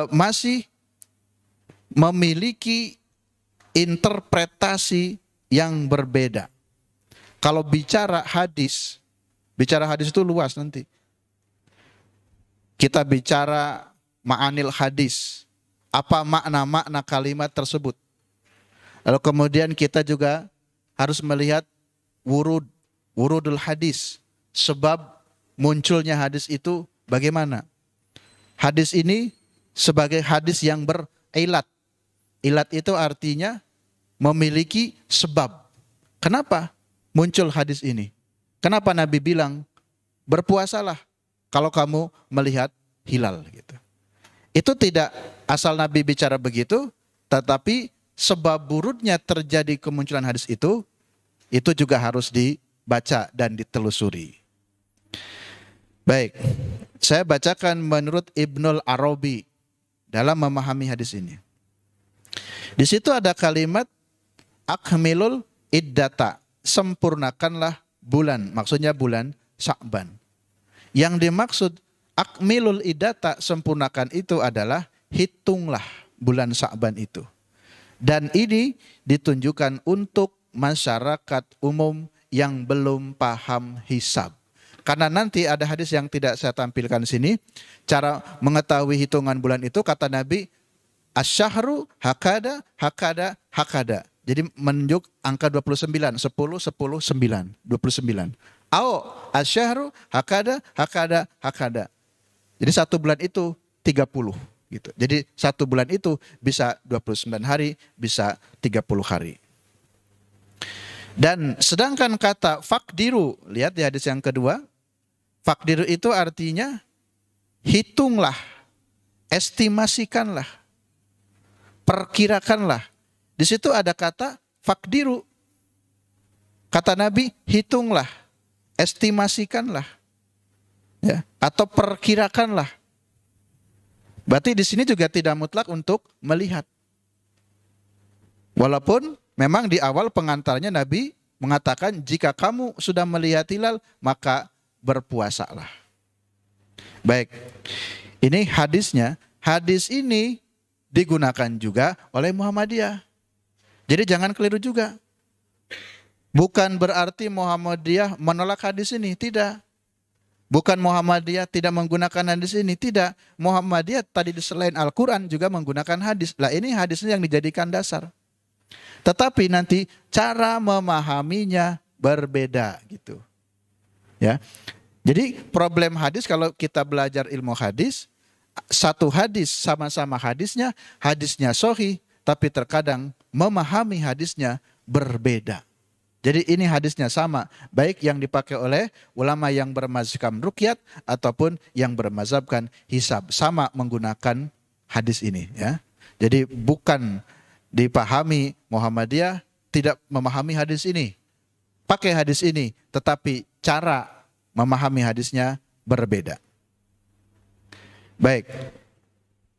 masih memiliki interpretasi yang berbeda. Kalau bicara hadis itu luas nanti. Kita bicara ma'anil hadis, apa makna-makna kalimat tersebut. Lalu kemudian kita juga harus melihat wurudul hadis, sebab munculnya hadis itu bagaimana. Hadis ini sebagai hadis yang berilat. Ilat itu artinya memiliki sebab. Kenapa muncul hadis ini? Kenapa Nabi bilang berpuasalah kalau kamu melihat hilal gitu. Itu tidak asal Nabi bicara begitu, tetapi sebab buruknya terjadi kemunculan hadis itu juga harus dibaca dan ditelusuri. Baik, saya bacakan menurut Ibnul Arabi dalam memahami hadis ini. Di situ ada kalimat akmilul iddata, sempurnakanlah bulan, maksudnya bulan Sya'ban. Yang dimaksud akmilul iddata, sempurnakan itu adalah hitunglah bulan Sya'ban itu. Dan ini ditunjukkan untuk masyarakat umum yang belum paham hisab. Karena nanti ada hadis yang tidak saya tampilkan di sini, cara mengetahui hitungan bulan itu kata Nabi, asyahru hakada hakada hakada. Jadi menunjuk angka 29, 10, 10, 9, 29. Au asyahru hakada hakada hakada. Jadi satu bulan itu 30 gitu. Jadi satu bulan itu bisa 29 hari, bisa 30 hari. Dan sedangkan kata fakdiru, lihat di hadis yang kedua, fakdiru itu artinya hitunglah, estimasikanlah, perkirakanlah. Di situ ada kata fakdiru. Kata Nabi, hitunglah, estimasikanlah, ya, atau perkirakanlah. Berarti di sini juga tidak mutlak untuk melihat. Walaupun memang di awal pengantarnya Nabi mengatakan jika kamu sudah melihat hilal maka berpuasalah. Baik, ini hadisnya. Hadis ini digunakan juga oleh Muhammadiyah. Jadi jangan keliru juga. Bukan berarti Muhammadiyah menolak hadis ini, tidak. Bukan Muhammadiyah tidak menggunakan hadis ini, tidak. Muhammadiyah tadi selain Al-Quran juga menggunakan hadis. Lah ini hadisnya yang dijadikan dasar. Tetapi nanti cara memahaminya berbeda gitu. Ya. Jadi problem hadis kalau kita belajar ilmu hadis, satu hadis sama-sama hadisnya sahih, tapi terkadang memahami hadisnya berbeda. Jadi ini hadisnya sama, baik yang dipakai oleh ulama yang bermazhab ruqyat ataupun yang bermazhabkan hisab, sama menggunakan hadis ini ya. Jadi bukan dipahami Muhammadiyah tidak memahami hadis ini, pakai hadis ini, tetapi cara memahami hadisnya berbeda. Baik,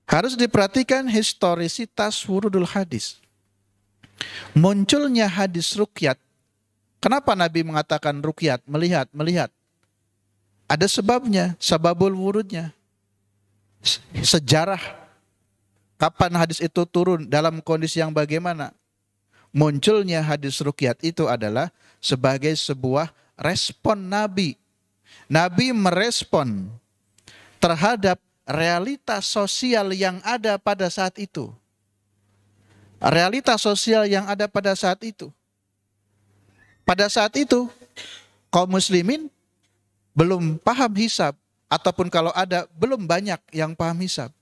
harus diperhatikan historisitas wurudul hadis. Munculnya hadis ruqyat. Kenapa Nabi mengatakan ruqyat, melihat? Ada sebabnya, sababul wurudnya. Sejarah kapan hadis itu turun, dalam kondisi yang bagaimana. Munculnya hadis ruqyat itu adalah sebagai sebuah respon Nabi. Nabi merespon terhadap realitas sosial yang ada pada saat itu. Realitas sosial yang ada pada saat itu. Pada saat itu, kaum muslimin belum paham hisab, ataupun kalau ada, belum banyak yang paham hisab.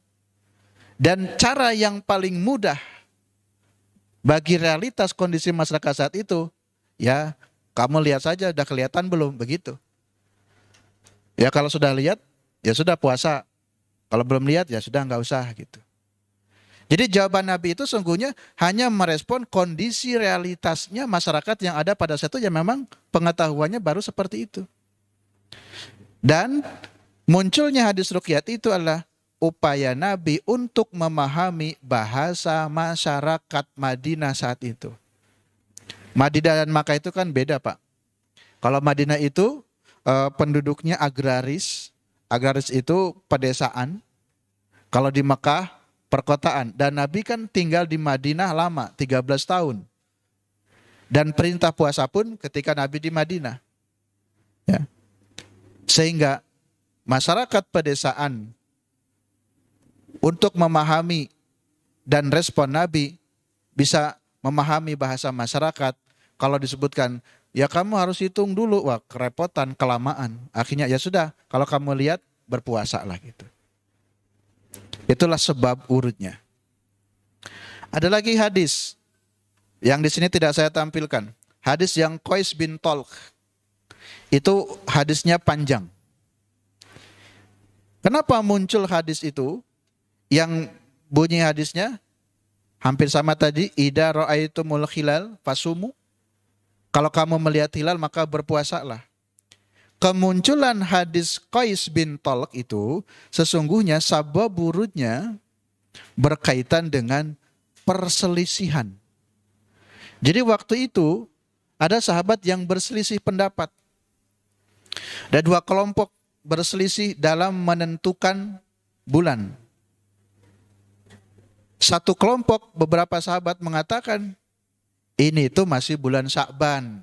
Dan cara yang paling mudah bagi realitas kondisi masyarakat saat itu, ya kamu lihat saja, udah kelihatan belum, begitu. Ya kalau sudah lihat, ya sudah puasa. Kalau belum lihat, ya sudah nggak usah gitu. Jadi jawaban Nabi itu sungguhnya hanya merespon kondisi realitasnya masyarakat yang ada pada saat itu yang memang pengetahuannya baru seperti itu. Dan munculnya hadis ruqyat itu adalah upaya Nabi untuk memahami bahasa masyarakat Madinah saat itu. Madinah dan Makkah itu kan beda, Pak. Kalau Madinah itu penduduknya agraris itu pedesaan. Kalau di Makkah perkotaan. Dan Nabi kan tinggal di Madinah lama, 13 tahun. Dan perintah puasa pun ketika Nabi di Madinah. Ya. Sehingga masyarakat pedesaan untuk memahami dan respon Nabi bisa memahami bahasa masyarakat. Kalau disebutkan, ya kamu harus hitung dulu, wah kerepotan, kelamaan. Akhirnya ya sudah, kalau kamu lihat berpuasa lah gitu. Itulah sebab urutnya. Ada lagi hadis yang di sini tidak saya tampilkan. Hadis yang Qais bin Talq. Itu hadisnya panjang. Kenapa muncul hadis itu? Yang bunyi hadisnya hampir sama tadi, idza ra'aitumul hilal fasumu. Kalau kamu melihat hilal maka berpuasalah. Kemunculan hadis Qais bin Talq itu sesungguhnya sabab wurudnya berkaitan dengan perselisihan. Jadi waktu itu ada sahabat yang berselisih pendapat. Ada dua kelompok berselisih dalam menentukan bulan. Satu kelompok, beberapa sahabat mengatakan ini itu masih bulan Sya'ban.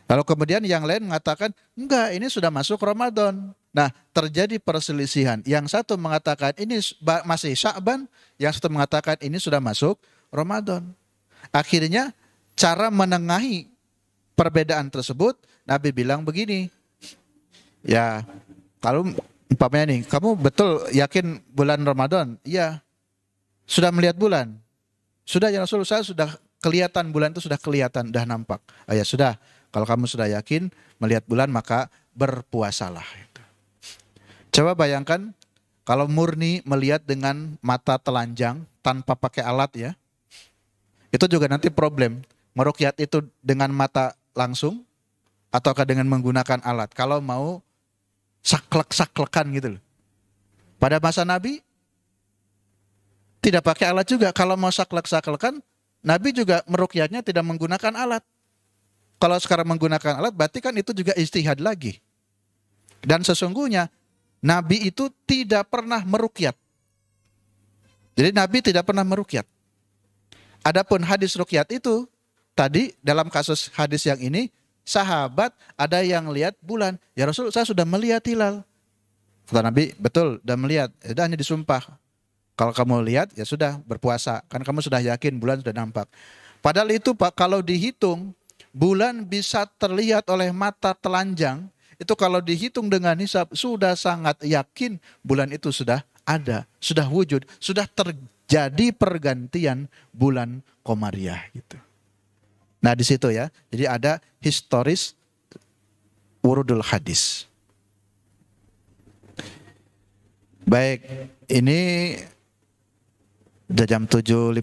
Lalu kemudian yang lain mengatakan enggak, ini sudah masuk Ramadan. Nah, terjadi perselisihan. Yang satu mengatakan ini masih Sya'ban, yang satu mengatakan ini sudah masuk Ramadan. Akhirnya cara menengahi perbedaan tersebut, Nabi bilang begini. Ya, kalau umpamanya nih, kamu betul yakin bulan Ramadan? Iya. Sudah melihat bulan? Sudah ya Rasul, saya sudah kelihatan bulan itu sudah kelihatan, sudah nampak. Oh ya sudah, kalau kamu sudah yakin melihat bulan maka berpuasalah. Coba bayangkan kalau murni melihat dengan mata telanjang tanpa pakai alat ya. Itu juga nanti problem. Meruqyat itu dengan mata langsung ataukah dengan menggunakan alat. Kalau mau saklek-saklekan gitu loh. Pada masa Nabi tidak pakai alat juga. Kalau mau saklek-saklekan, Nabi juga meruqyatnya tidak menggunakan alat. Kalau sekarang menggunakan alat, berarti kan itu juga ijtihad lagi. Dan sesungguhnya, Nabi itu tidak pernah meruqyat. Jadi Nabi tidak pernah meruqyat. Adapun hadis ruqyat itu, tadi dalam kasus hadis yang ini, sahabat ada yang lihat bulan. Ya Rasul, saya sudah melihat hilal. Kata Nabi, betul, sudah melihat. Sudah hanya disumpah. Kalau kamu lihat, ya sudah berpuasa. Kan kamu sudah yakin bulan sudah nampak. Padahal itu Pak, kalau dihitung, bulan bisa terlihat oleh mata telanjang. Itu kalau dihitung dengan hisab, sudah sangat yakin bulan itu sudah ada. Sudah wujud. Sudah terjadi pergantian bulan Komariah. Gitu. Nah di situ ya. Jadi ada historis wurudul hadis. Baik, ini udah jam 7.15,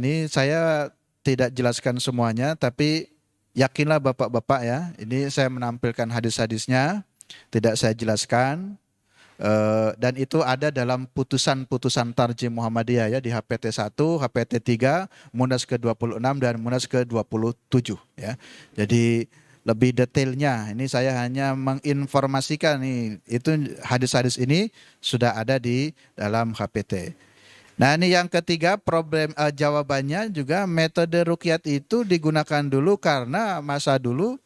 ini saya tidak jelaskan semuanya, tapi yakinlah bapak-bapak ya, ini saya menampilkan hadis-hadisnya, tidak saya jelaskan, dan itu ada dalam putusan-putusan Tarjim Muhammadiyah ya, di HPT 1, HPT 3, Munas ke-26 dan Munas ke-27 ya. Jadi lebih detailnya, ini saya hanya menginformasikan nih, itu hadis-hadis ini sudah ada di dalam HPT. Nah ini yang ketiga, problem jawabannya juga metode ruqyat itu digunakan dulu karena masa dulu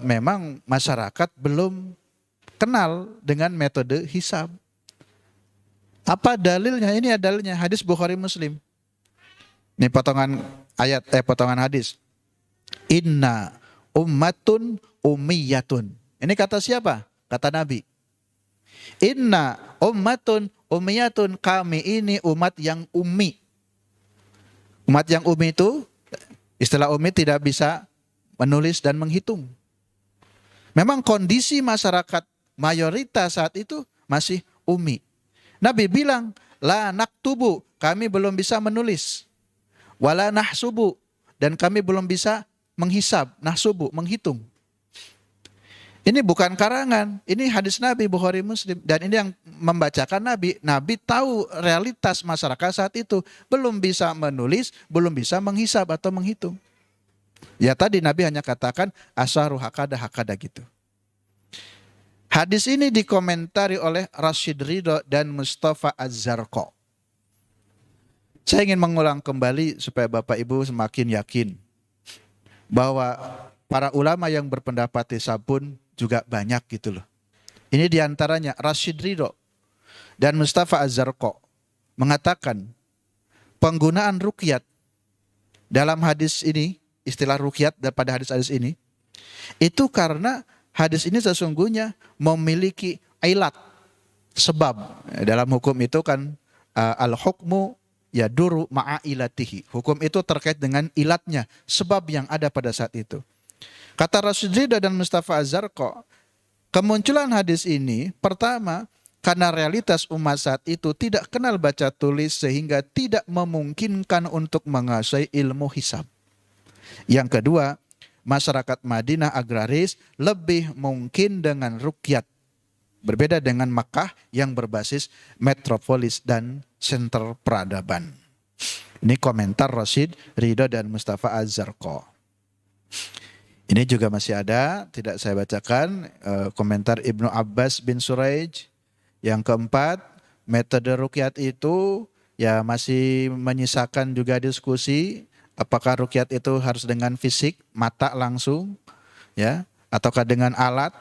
memang masyarakat belum kenal dengan metode hisab. Apa dalilnya? Ini dalilnya hadis Bukhari Muslim. Ini potongan ayat, potongan hadis. Inna ummatun ummiyatun. Ini kata siapa? Kata Nabi. Inna ummatun ummiyatun, kami ini umat yang ummi. Umat yang ummi itu, istilah ummi tidak bisa menulis dan menghitung. Memang kondisi masyarakat mayoritas saat itu masih ummi. Nabi bilang, la naktubu, kami belum bisa menulis. Wala nahsubu, dan kami belum bisa menghisab, nahsubu, menghitung. Ini bukan karangan, ini hadis Nabi Bukhari Muslim. Dan ini yang membacakan Nabi. Nabi tahu realitas masyarakat saat itu. Belum bisa menulis, belum bisa menghisab atau menghitung. Ya tadi Nabi hanya katakan asharu hakada gitu. Hadis ini dikomentari oleh Rashid Ridho dan Mustafa Az-Zarqa. Saya ingin mengulang kembali supaya Bapak Ibu semakin yakin bahwa para ulama yang berpendapat hisab pun juga banyak gitu loh. Ini diantaranya Rashid Ridho dan Mustafa Az-Zarqa mengatakan penggunaan ruqyat dalam hadis ini, istilah ruqyat pada hadis-hadis ini, itu karena hadis ini sesungguhnya memiliki ilat, sebab. Dalam hukum itu kan al-hukmu yaduru ma'a ilatihi. Hukum itu terkait dengan ilatnya, sebab yang ada pada saat itu. Kata Rashid Ridho dan Mustafa Az-Zarqa, kemunculan hadis ini pertama karena realitas umat saat itu tidak kenal baca tulis sehingga tidak memungkinkan untuk menguasai ilmu hisab. Yang kedua, masyarakat Madinah agraris lebih mungkin dengan ruqyat. Berbeda dengan Makkah yang berbasis metropolis dan senter peradaban. Ini komentar Rashid Ridho dan Mustafa Az-Zarqa. Ini juga masih ada, tidak saya bacakan, komentar Ibnu Abbas bin Suraij. Yang keempat, metode ruqyat itu ya masih menyisakan juga diskusi, apakah ruqyat itu harus dengan fisik, mata langsung, ya, ataukah dengan alat.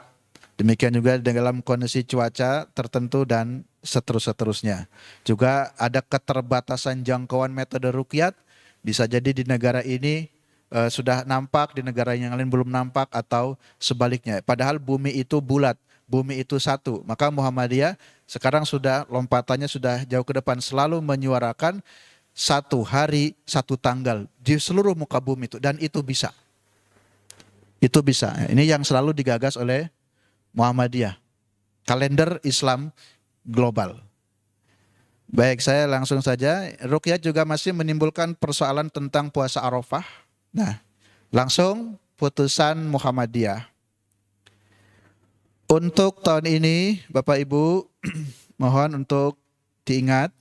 Demikian juga dalam kondisi cuaca tertentu dan seterusnya. Juga ada keterbatasan jangkauan metode ruqyat, bisa jadi di negara ini sudah nampak, di negara yang lain belum nampak, atau sebaliknya. Padahal bumi itu bulat, bumi itu satu. Maka Muhammadiyah sekarang sudah lompatannya sudah jauh ke depan, selalu menyuarakan satu hari, satu tanggal di seluruh muka bumi itu, dan itu bisa. Itu bisa. Ini yang selalu digagas oleh Muhammadiyah. Kalender Islam global. Baik, saya langsung saja. Ruqyah juga masih menimbulkan persoalan tentang puasa Arafah. Nah, langsung putusan Muhammadiyah. Untuk tahun ini, Bapak Ibu, mohon untuk diingat,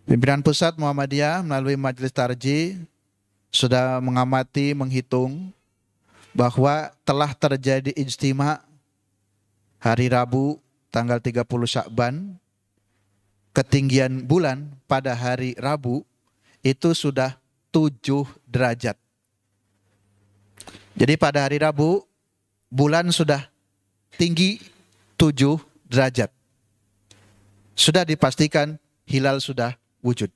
pimpinan pusat Muhammadiyah melalui Majelis Tarjih sudah mengamati, menghitung bahwa telah terjadi ijtima hari Rabu tanggal 30 Syakban, ketinggian bulan pada hari Rabu itu sudah 7 derajat. Jadi pada hari Rabu bulan sudah tinggi 7 derajat. Sudah dipastikan hilal sudah wujud.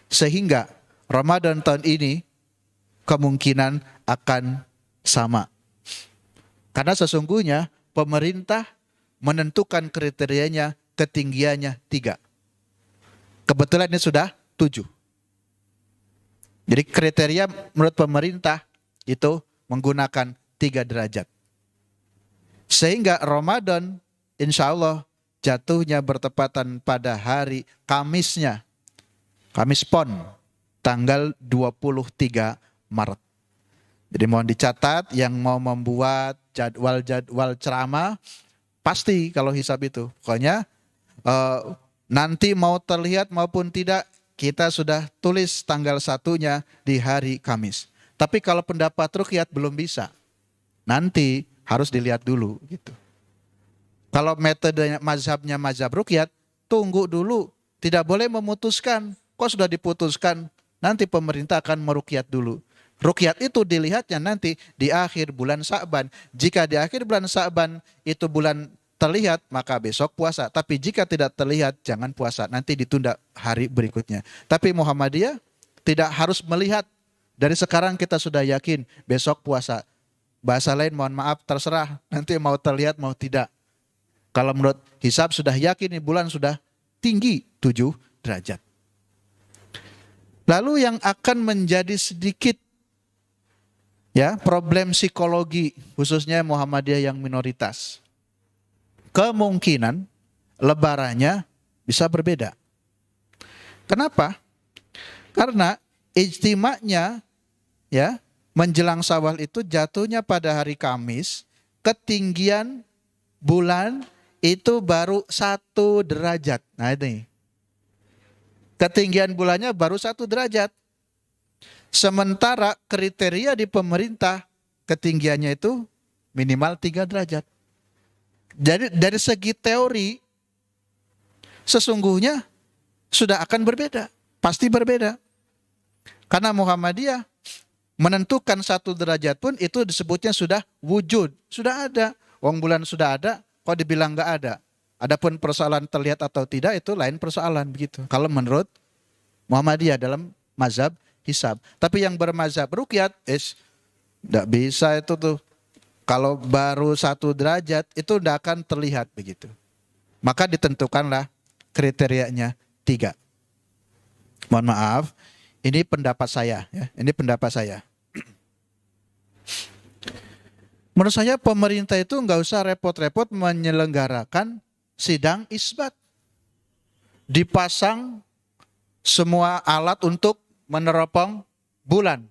Sehingga Ramadan tahun ini kemungkinan akan sama. Karena sesungguhnya pemerintah menentukan kriterianya, ketinggiannya 3. Kebetulan ini sudah 7. Jadi kriteria menurut pemerintah itu menggunakan 3 derajat. Sehingga Ramadan insya Allah jatuhnya bertepatan pada hari Kamisnya. Kamis Pon, tanggal 23 Maret. Jadi mohon dicatat yang mau membuat jadwal-jadwal ceramah, pasti kalau hisab itu. Pokoknya nanti mau terlihat maupun tidak, kita sudah tulis tanggal 1-nya di hari Kamis. Tapi kalau pendapat ruqyat belum bisa. Nanti harus dilihat dulu gitu. Kalau metodenya mazhabnya mazhab ruqyat, tunggu dulu. Tidak boleh memutuskan. Kok sudah diputuskan? Nanti pemerintah akan meruqyat dulu. Ruqyat itu dilihatnya nanti di akhir bulan Sya'ban. Jika di akhir bulan Sya'ban itu bulan terlihat, maka besok puasa. Tapi jika tidak terlihat, jangan puasa. Nanti ditunda hari berikutnya. Tapi Muhammadiyah tidak harus melihat. Dari sekarang kita sudah yakin besok puasa. Bahasa lain mohon maaf terserah. Nanti mau terlihat mau tidak. Kalau menurut hisab sudah yakin bulan sudah tinggi 7 derajat. Lalu yang akan menjadi sedikit ya problem psikologi khususnya Muhammadiyah yang minoritas. Kemungkinan lebarannya bisa berbeda. Kenapa? Karena ijtima'nya ya menjelang Syawal itu jatuhnya pada hari Kamis, ketinggian bulan itu baru 1 derajat. Nah ini. Ketinggian bulannya baru 1 derajat. Sementara kriteria di pemerintah ketinggiannya itu minimal 3 derajat. Jadi dari segi teori sesungguhnya sudah akan berbeda. Pasti berbeda. Karena Muhammadiyah menentukan 1 derajat pun itu disebutnya sudah wujud. Sudah ada. Wong bulan sudah ada, kok dibilang nggak ada. Adapun persoalan terlihat atau tidak itu lain persoalan begitu. Kalau menurut Muhammadiyah dalam mazhab hisab. Tapi yang bermazhab ruqyat tidak bisa itu tuh. Kalau baru 1 derajat itu tidak akan terlihat begitu. Maka ditentukanlah kriterianya 3. Mohon maaf, ini pendapat saya. Ya. Ini pendapat saya. Menurut saya pemerintah itu nggak usah repot-repot menyelenggarakan sidang isbat. Dipasang semua alat untuk meneropong bulan.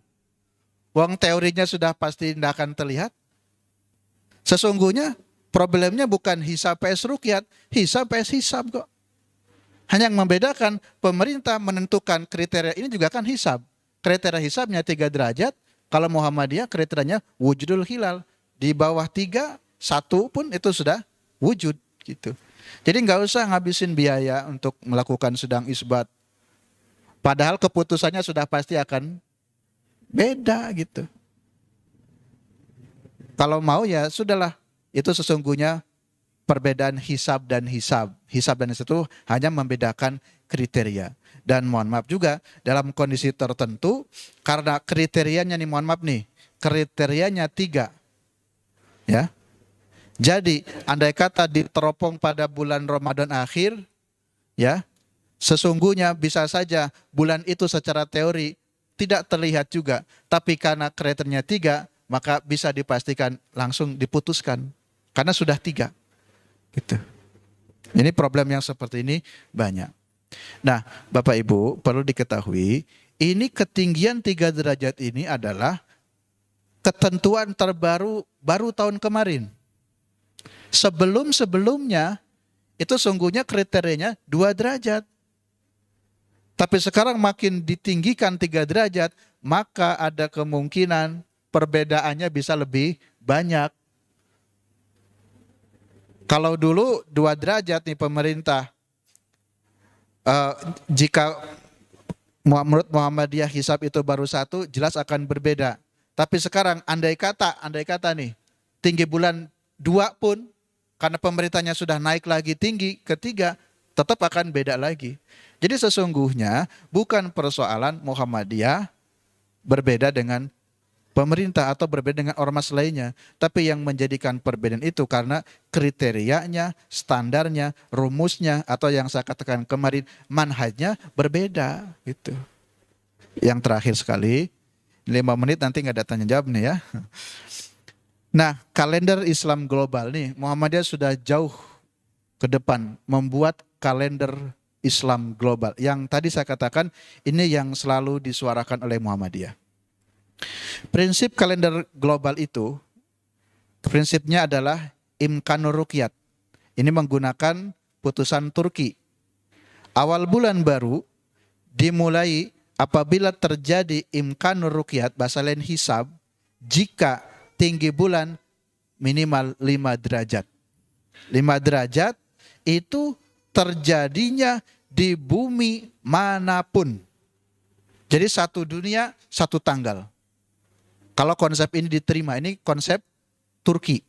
Wong teorinya sudah pasti tidak akan terlihat. Sesungguhnya problemnya bukan hisab PS ruqyat, hisab PS hisab kok. Hanya yang membedakan pemerintah menentukan kriteria ini juga kan hisab. Kriteria hisabnya 3 derajat. Kalau Muhammadiyah kriterianya wujudul hilal. Di bawah 3, 1 pun itu sudah wujud gitu. Jadi nggak usah ngabisin biaya untuk melakukan sedang isbat. Padahal keputusannya sudah pasti akan beda gitu. Kalau mau ya sudahlah. Itu sesungguhnya perbedaan hisab dan hisab. Hisab dan hisab itu hanya membedakan kriteria. Dan mohon maaf juga dalam kondisi tertentu karena kriterianya nih, mohon maaf nih, kriterianya 3. Ya. Jadi andai kata diteropong pada bulan Ramadan akhir, ya, sesungguhnya bisa saja bulan itu secara teori tidak terlihat juga, tapi karena kriterianya 3, maka bisa dipastikan langsung diputuskan karena sudah 3. Gitu. Ini problem yang seperti ini banyak. Nah, Bapak Ibu perlu diketahui, ini ketinggian 3 derajat ini adalah ketentuan terbaru baru tahun kemarin. Sebelum-sebelumnya itu sungguhnya kriterianya 2 derajat. Tapi sekarang makin ditinggikan 3 derajat, maka ada kemungkinan perbedaannya bisa lebih banyak. Kalau dulu 2 derajat nih pemerintah, jika menurut Muhammadiyah hisab itu baru 1, jelas akan berbeda. Tapi sekarang andai kata nih, tinggi bulan 2 pun, karena pemerintahnya sudah naik lagi tinggi ke 3, tetap akan beda lagi. Jadi sesungguhnya bukan persoalan Muhammadiyah berbeda dengan pemerintah atau berbeda dengan ormas lainnya. Tapi yang menjadikan perbedaan itu karena kriterianya, standarnya, rumusnya, atau yang saya katakan kemarin, manhajnya berbeda. Gitu. Yang terakhir sekali, 5 menit nanti nggak ada tanya jawab nih ya. Nah, kalender Islam global nih, Muhammadiyah sudah jauh ke depan membuat kalender Islam global. Yang tadi saya katakan, ini yang selalu disuarakan oleh Muhammadiyah. Prinsip kalender global itu, prinsipnya adalah imkanur ruqyat. Ini menggunakan putusan Turki. Awal bulan baru dimulai apabila terjadi imkanur ruqyat, bahasa lain hisab, jika tinggi bulan minimal 5 derajat. 5 derajat itu terjadinya di bumi manapun. Jadi satu dunia, satu tanggal. Kalau konsep ini diterima, ini konsep Turki.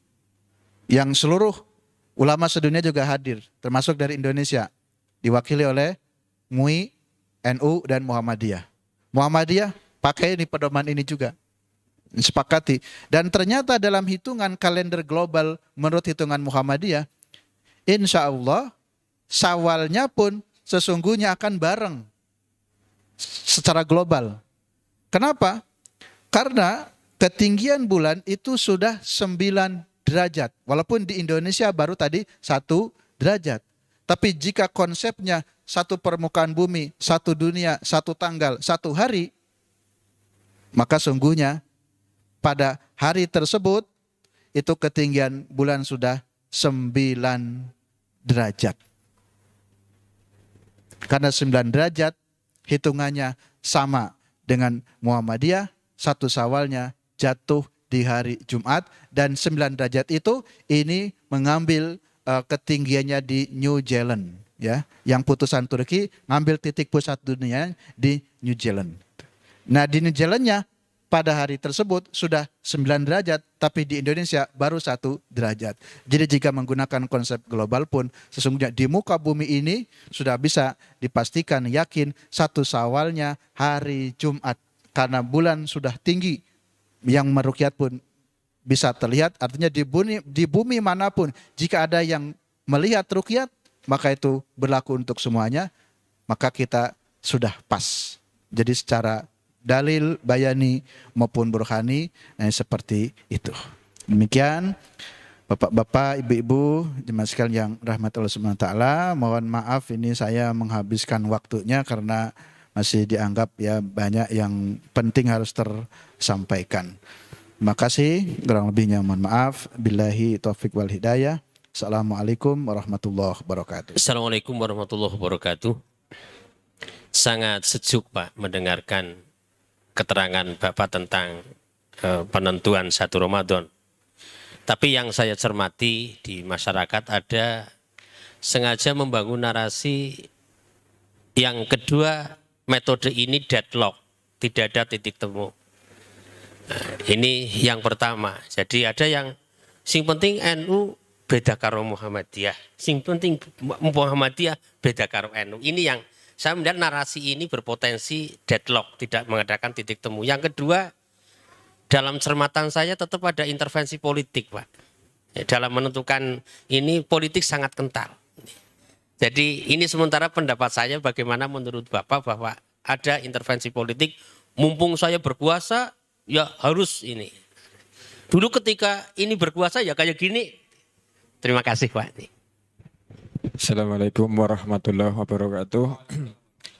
Yang seluruh ulama sedunia juga hadir, termasuk dari Indonesia. Diwakili oleh MUI, NU, dan Muhammadiyah. Muhammadiyah pakai ini pedoman ini juga. Sepakati. Dan ternyata dalam hitungan kalender global menurut hitungan Muhammadiyah, insya Allah Syawalnya pun sesungguhnya akan bareng secara global. Kenapa? Karena ketinggian bulan itu sudah 9 derajat. Walaupun di Indonesia baru tadi 1 derajat. Tapi jika konsepnya satu permukaan bumi, satu dunia, satu tanggal, satu hari, maka sungguhnya pada hari tersebut itu ketinggian bulan sudah 9 derajat. Karena 9 derajat hitungannya sama dengan Muhammadiyah, 1 Syawalnya jatuh di hari Jumat, dan 9 derajat itu ini mengambil ketinggiannya di New Zealand, ya. Yang putusan Turki ngambil titik pusat dunia di New Zealand. Nah, di New Zealandnya pada hari tersebut sudah 9 derajat, tapi di Indonesia baru 1 derajat. Jadi jika menggunakan konsep global pun, sesungguhnya di muka bumi ini sudah bisa dipastikan yakin 1 Syawalnya hari Jumat. Karena bulan sudah tinggi, yang meruqyat pun bisa terlihat. Artinya di bumi manapun, jika ada yang melihat ruqyat, maka itu berlaku untuk semuanya, maka kita sudah pas. Jadi secara dalil, bayani maupun burhani, seperti itu. Demikian Bapak-bapak, ibu-ibu, jemaah sekalian yang rahmat Allah Subhanahu wa taala, mohon maaf ini saya menghabiskan waktunya karena masih dianggap ya banyak yang penting harus tersampaikan. Terima kasih, kurang lebihnya mohon maaf. Billahi taufik wal hidayah. Assalamualaikum warahmatullahi wabarakatuh. Assalamualaikum warahmatullahi wabarakatuh. Sangat sejuk Pak mendengarkan keterangan Bapak tentang penentuan 1 Ramadan. Tapi yang saya cermati di masyarakat ada sengaja membangun narasi yang kedua, metode ini deadlock, tidak ada titik temu. Nah, ini yang pertama. Jadi ada yang sing penting NU beda karo Muhammadiyah. Sing penting Muhammadiyah beda karo NU. Ini yang saya melihat narasi ini berpotensi deadlock, tidak mengadakan titik temu. Yang kedua, dalam cermatan saya tetap ada intervensi politik, Pak. Dalam menentukan ini politik sangat kental. Jadi ini sementara pendapat saya bagaimana menurut Bapak bahwa ada intervensi politik, mumpung saya berkuasa ya harus ini. Dulu ketika ini berkuasa ya kayak gini. Terima kasih Pak. Assalamualaikum warahmatullahi wabarakatuh.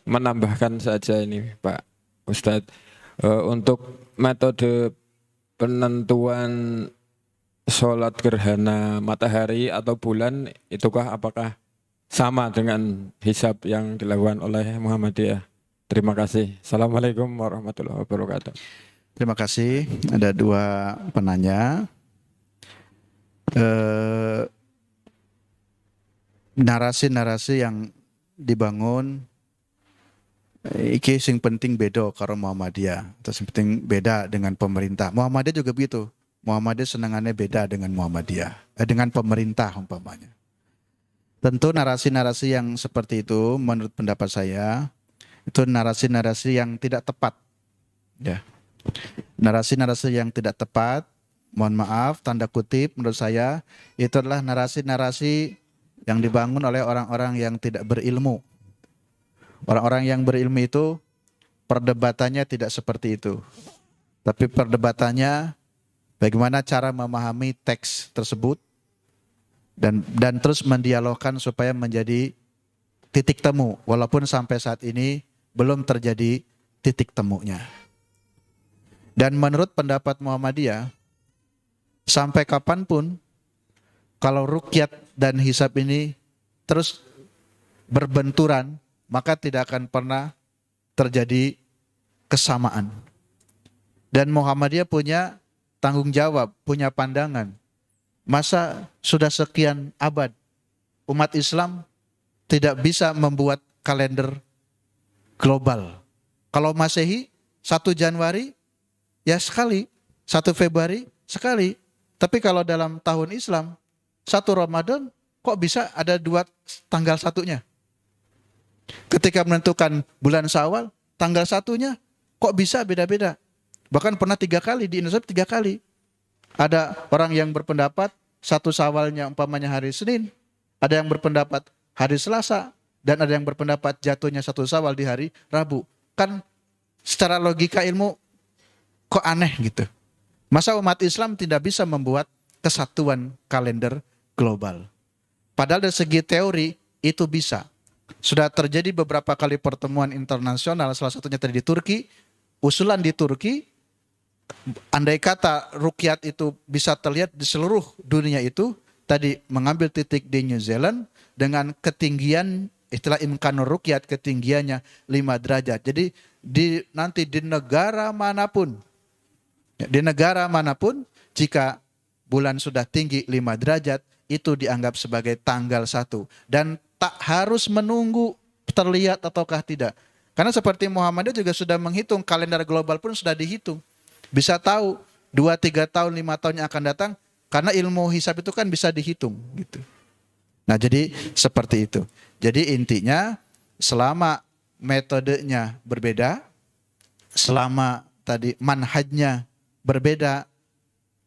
Menambahkan saja ini Pak Ustadz, untuk metode penentuan sholat gerhana matahari atau bulan, itukah apakah sama dengan hisab yang dilakukan oleh Muhammadiyah? Terima kasih. Assalamualaikum warahmatullahi wabarakatuh. Terima kasih. Ada 2 penanya. Narasi-narasi yang dibangun iki sing penting beda karo Muhammadiyah, terus penting beda dengan pemerintah. Muhammadiyah juga begitu. Muhammadiyah senangannya beda dengan Muhammadiyah, dengan pemerintah umpamanya. Tentu narasi-narasi yang seperti itu menurut pendapat saya itu narasi-narasi yang tidak tepat. Ya. Narasi-narasi yang tidak tepat, mohon maaf tanda kutip menurut saya itu adalah narasi-narasi yang dibangun oleh orang-orang yang tidak berilmu. Orang-orang yang berilmu itu perdebatannya tidak seperti itu. Tapi perdebatannya bagaimana cara memahami teks tersebut dan terus mendialogkan supaya menjadi titik temu. Walaupun sampai saat ini belum terjadi titik temunya. Dan menurut pendapat Muhammadiyah, sampai kapanpun kalau ruqyat dan hisab ini terus berbenturan, maka tidak akan pernah terjadi kesamaan. Dan Muhammadiyah punya tanggung jawab, punya pandangan. Masa sudah sekian abad umat Islam tidak bisa membuat kalender global. Kalau Masehi 1 Januari ya sekali, 1 Februari sekali. Tapi kalau dalam tahun Islam 1 Ramadan kok bisa ada 2 tanggal 1-nya? Ketika menentukan bulan Syawal, tanggal 1-nya kok bisa beda-beda? Bahkan pernah 3 kali di Indonesia, 3 kali. Ada orang yang berpendapat 1 Syawalnya umpamanya hari Senin, ada yang berpendapat hari Selasa, dan ada yang berpendapat jatuhnya 1 Syawal di hari Rabu. Kan secara logika ilmu kok aneh gitu. Masa umat Islam tidak bisa membuat kesatuan kalender global? Padahal dari segi teori itu bisa. Sudah terjadi beberapa kali pertemuan internasional, salah satunya tadi di Turki. Usulan di Turki, andai kata ruqyat itu bisa terlihat di seluruh dunia itu, tadi mengambil titik di New Zealand dengan ketinggian, istilah imkanur ruqyat, ketinggiannya 5 derajat. Jadi nanti di negara manapun, jika bulan sudah tinggi 5 derajat, itu dianggap sebagai tanggal 1. Dan tak harus menunggu terlihat ataukah tidak. Karena seperti Muhammadiyah juga sudah menghitung, kalender global pun sudah dihitung. Bisa tahu 2, 3 tahun, 5 tahun yang akan datang, karena ilmu hisab itu kan bisa dihitung gitu. Nah jadi seperti itu. Jadi intinya selama metodenya berbeda, selama tadi manhajnya berbeda,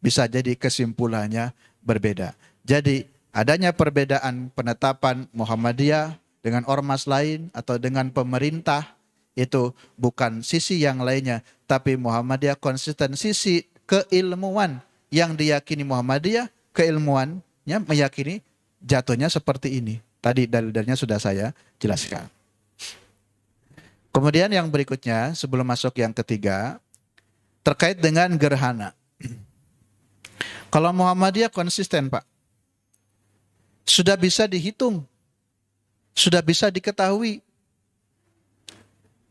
bisa jadi kesimpulannya berbeda. Jadi adanya perbedaan penetapan Muhammadiyah dengan ormas lain atau dengan pemerintah itu bukan sisi yang lainnya, tapi Muhammadiyah konsisten sisi keilmuan yang diyakini Muhammadiyah, keilmuannya meyakini jatuhnya seperti ini. Tadi dalil-dalilnya sudah saya jelaskan. Kemudian yang berikutnya sebelum masuk yang ketiga terkait dengan gerhana. Kalau Muhammadiyah konsisten Pak. sudah bisa dihitung, sudah bisa diketahui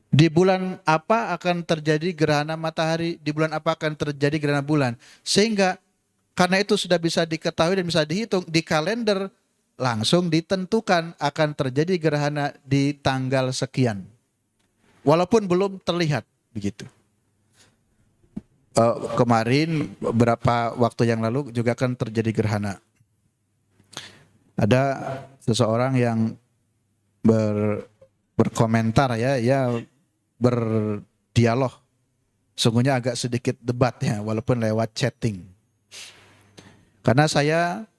di bulan apa akan terjadi gerhana matahari, di bulan apa akan terjadi gerhana bulan. Sehingga karena itu sudah bisa diketahui dan bisa dihitung, di kalender langsung ditentukan akan terjadi gerhana di tanggal sekian. Walaupun belum terlihat begitu. Kemarin beberapa waktu yang lalu juga kan terjadi gerhana. Ada seseorang yang berkomentar ya berdialog. Sungguhnya agak sedikit debat ya, walaupun lewat chatting. Karena saya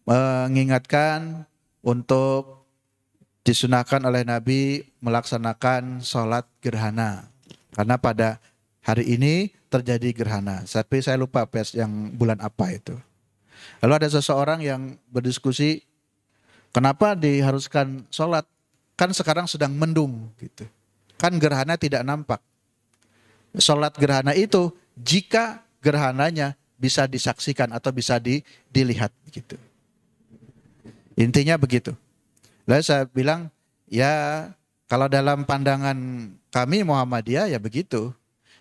mengingatkan untuk disunahkan oleh Nabi melaksanakan sholat gerhana. Karena pada hari ini terjadi gerhana. Tapi saya lupa yang bulan apa itu. Lalu ada seseorang yang berdiskusi, kenapa diharuskan sholat? Kan sekarang sedang mendung gitu. Kan gerhana tidak nampak. Sholat gerhana itu jika gerhananya bisa disaksikan atau bisa dilihat gitu. Intinya begitu. Lalu saya bilang, ya kalau dalam pandangan kami Muhammadiyah ya begitu.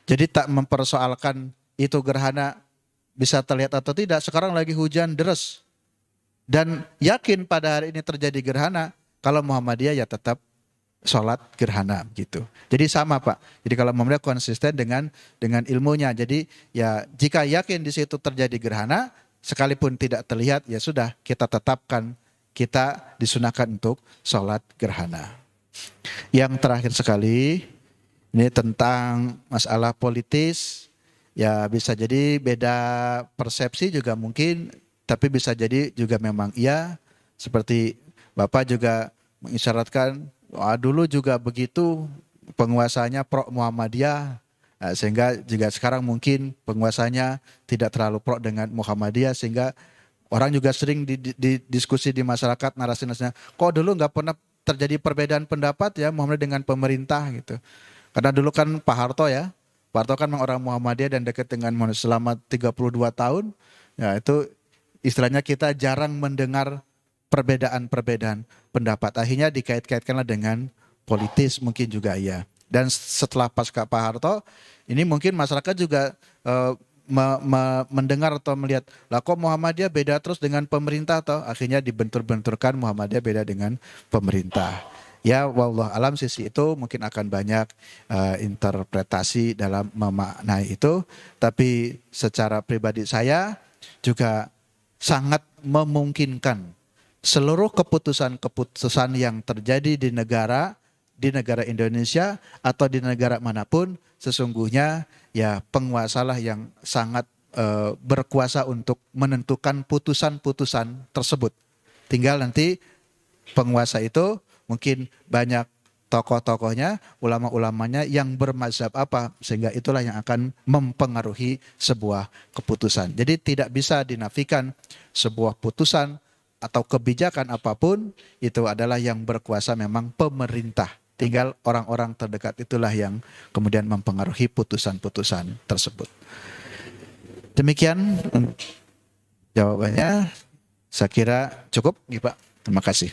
Jadi tak mempersoalkan itu gerhana bisa terlihat atau tidak. Sekarang lagi hujan deras. Dan yakin pada hari ini terjadi gerhana, kalau Muhammadiyah ya tetap sholat gerhana gitu. Jadi sama Pak. Jadi kalau Muhammadiyah konsisten dengan ilmunya. Jadi ya jika yakin di situ terjadi gerhana, sekalipun tidak terlihat ya sudah kita tetapkan kita disunahkan untuk sholat gerhana. Yang terakhir sekali, ini tentang masalah politis, ya bisa jadi beda persepsi juga mungkin, tapi bisa jadi juga memang iya, seperti Bapak juga mengisyaratkan, dulu juga begitu penguasanya pro Muhammadiyah, sehingga juga sekarang mungkin penguasanya tidak terlalu pro dengan Muhammadiyah, sehingga orang juga sering diskusi di masyarakat narasi-narasinya, kok dulu nggak pernah terjadi perbedaan pendapat ya Muhammadiyah dengan pemerintah gitu. Karena dulu kan Pak Harto ya, Pak Harto kan memang orang Muhammadiyah dan dekat dengan Muhammad selama 32 tahun. Ya itu istilahnya kita jarang mendengar perbedaan-perbedaan pendapat. Akhirnya dikait-kaitkanlah dengan politis mungkin juga iya. Dan setelah pasca Pak Harto, ini mungkin masyarakat juga mendengar atau melihat, lah kok Muhammadiyah beda terus dengan pemerintah, atau akhirnya dibentur-benturkan Muhammadiyah beda dengan pemerintah. Ya wallah alam sisi itu mungkin akan banyak interpretasi dalam memaknai itu, tapi secara pribadi saya juga sangat memungkinkan seluruh keputusan-keputusan yang terjadi di negara Indonesia atau di negara manapun, sesungguhnya ya penguasalah yang sangat berkuasa untuk menentukan putusan-putusan tersebut. Tinggal nanti penguasa itu mungkin banyak tokoh-tokohnya, ulama-ulamanya yang bermazhab apa, sehingga itulah yang akan mempengaruhi sebuah keputusan. Jadi tidak bisa dinafikan sebuah putusan atau kebijakan apapun itu adalah yang berkuasa memang pemerintah. Tinggal orang-orang terdekat itulah yang kemudian mempengaruhi putusan-putusan tersebut. Demikian jawabannya, saya kira cukup, Pak. Terima kasih.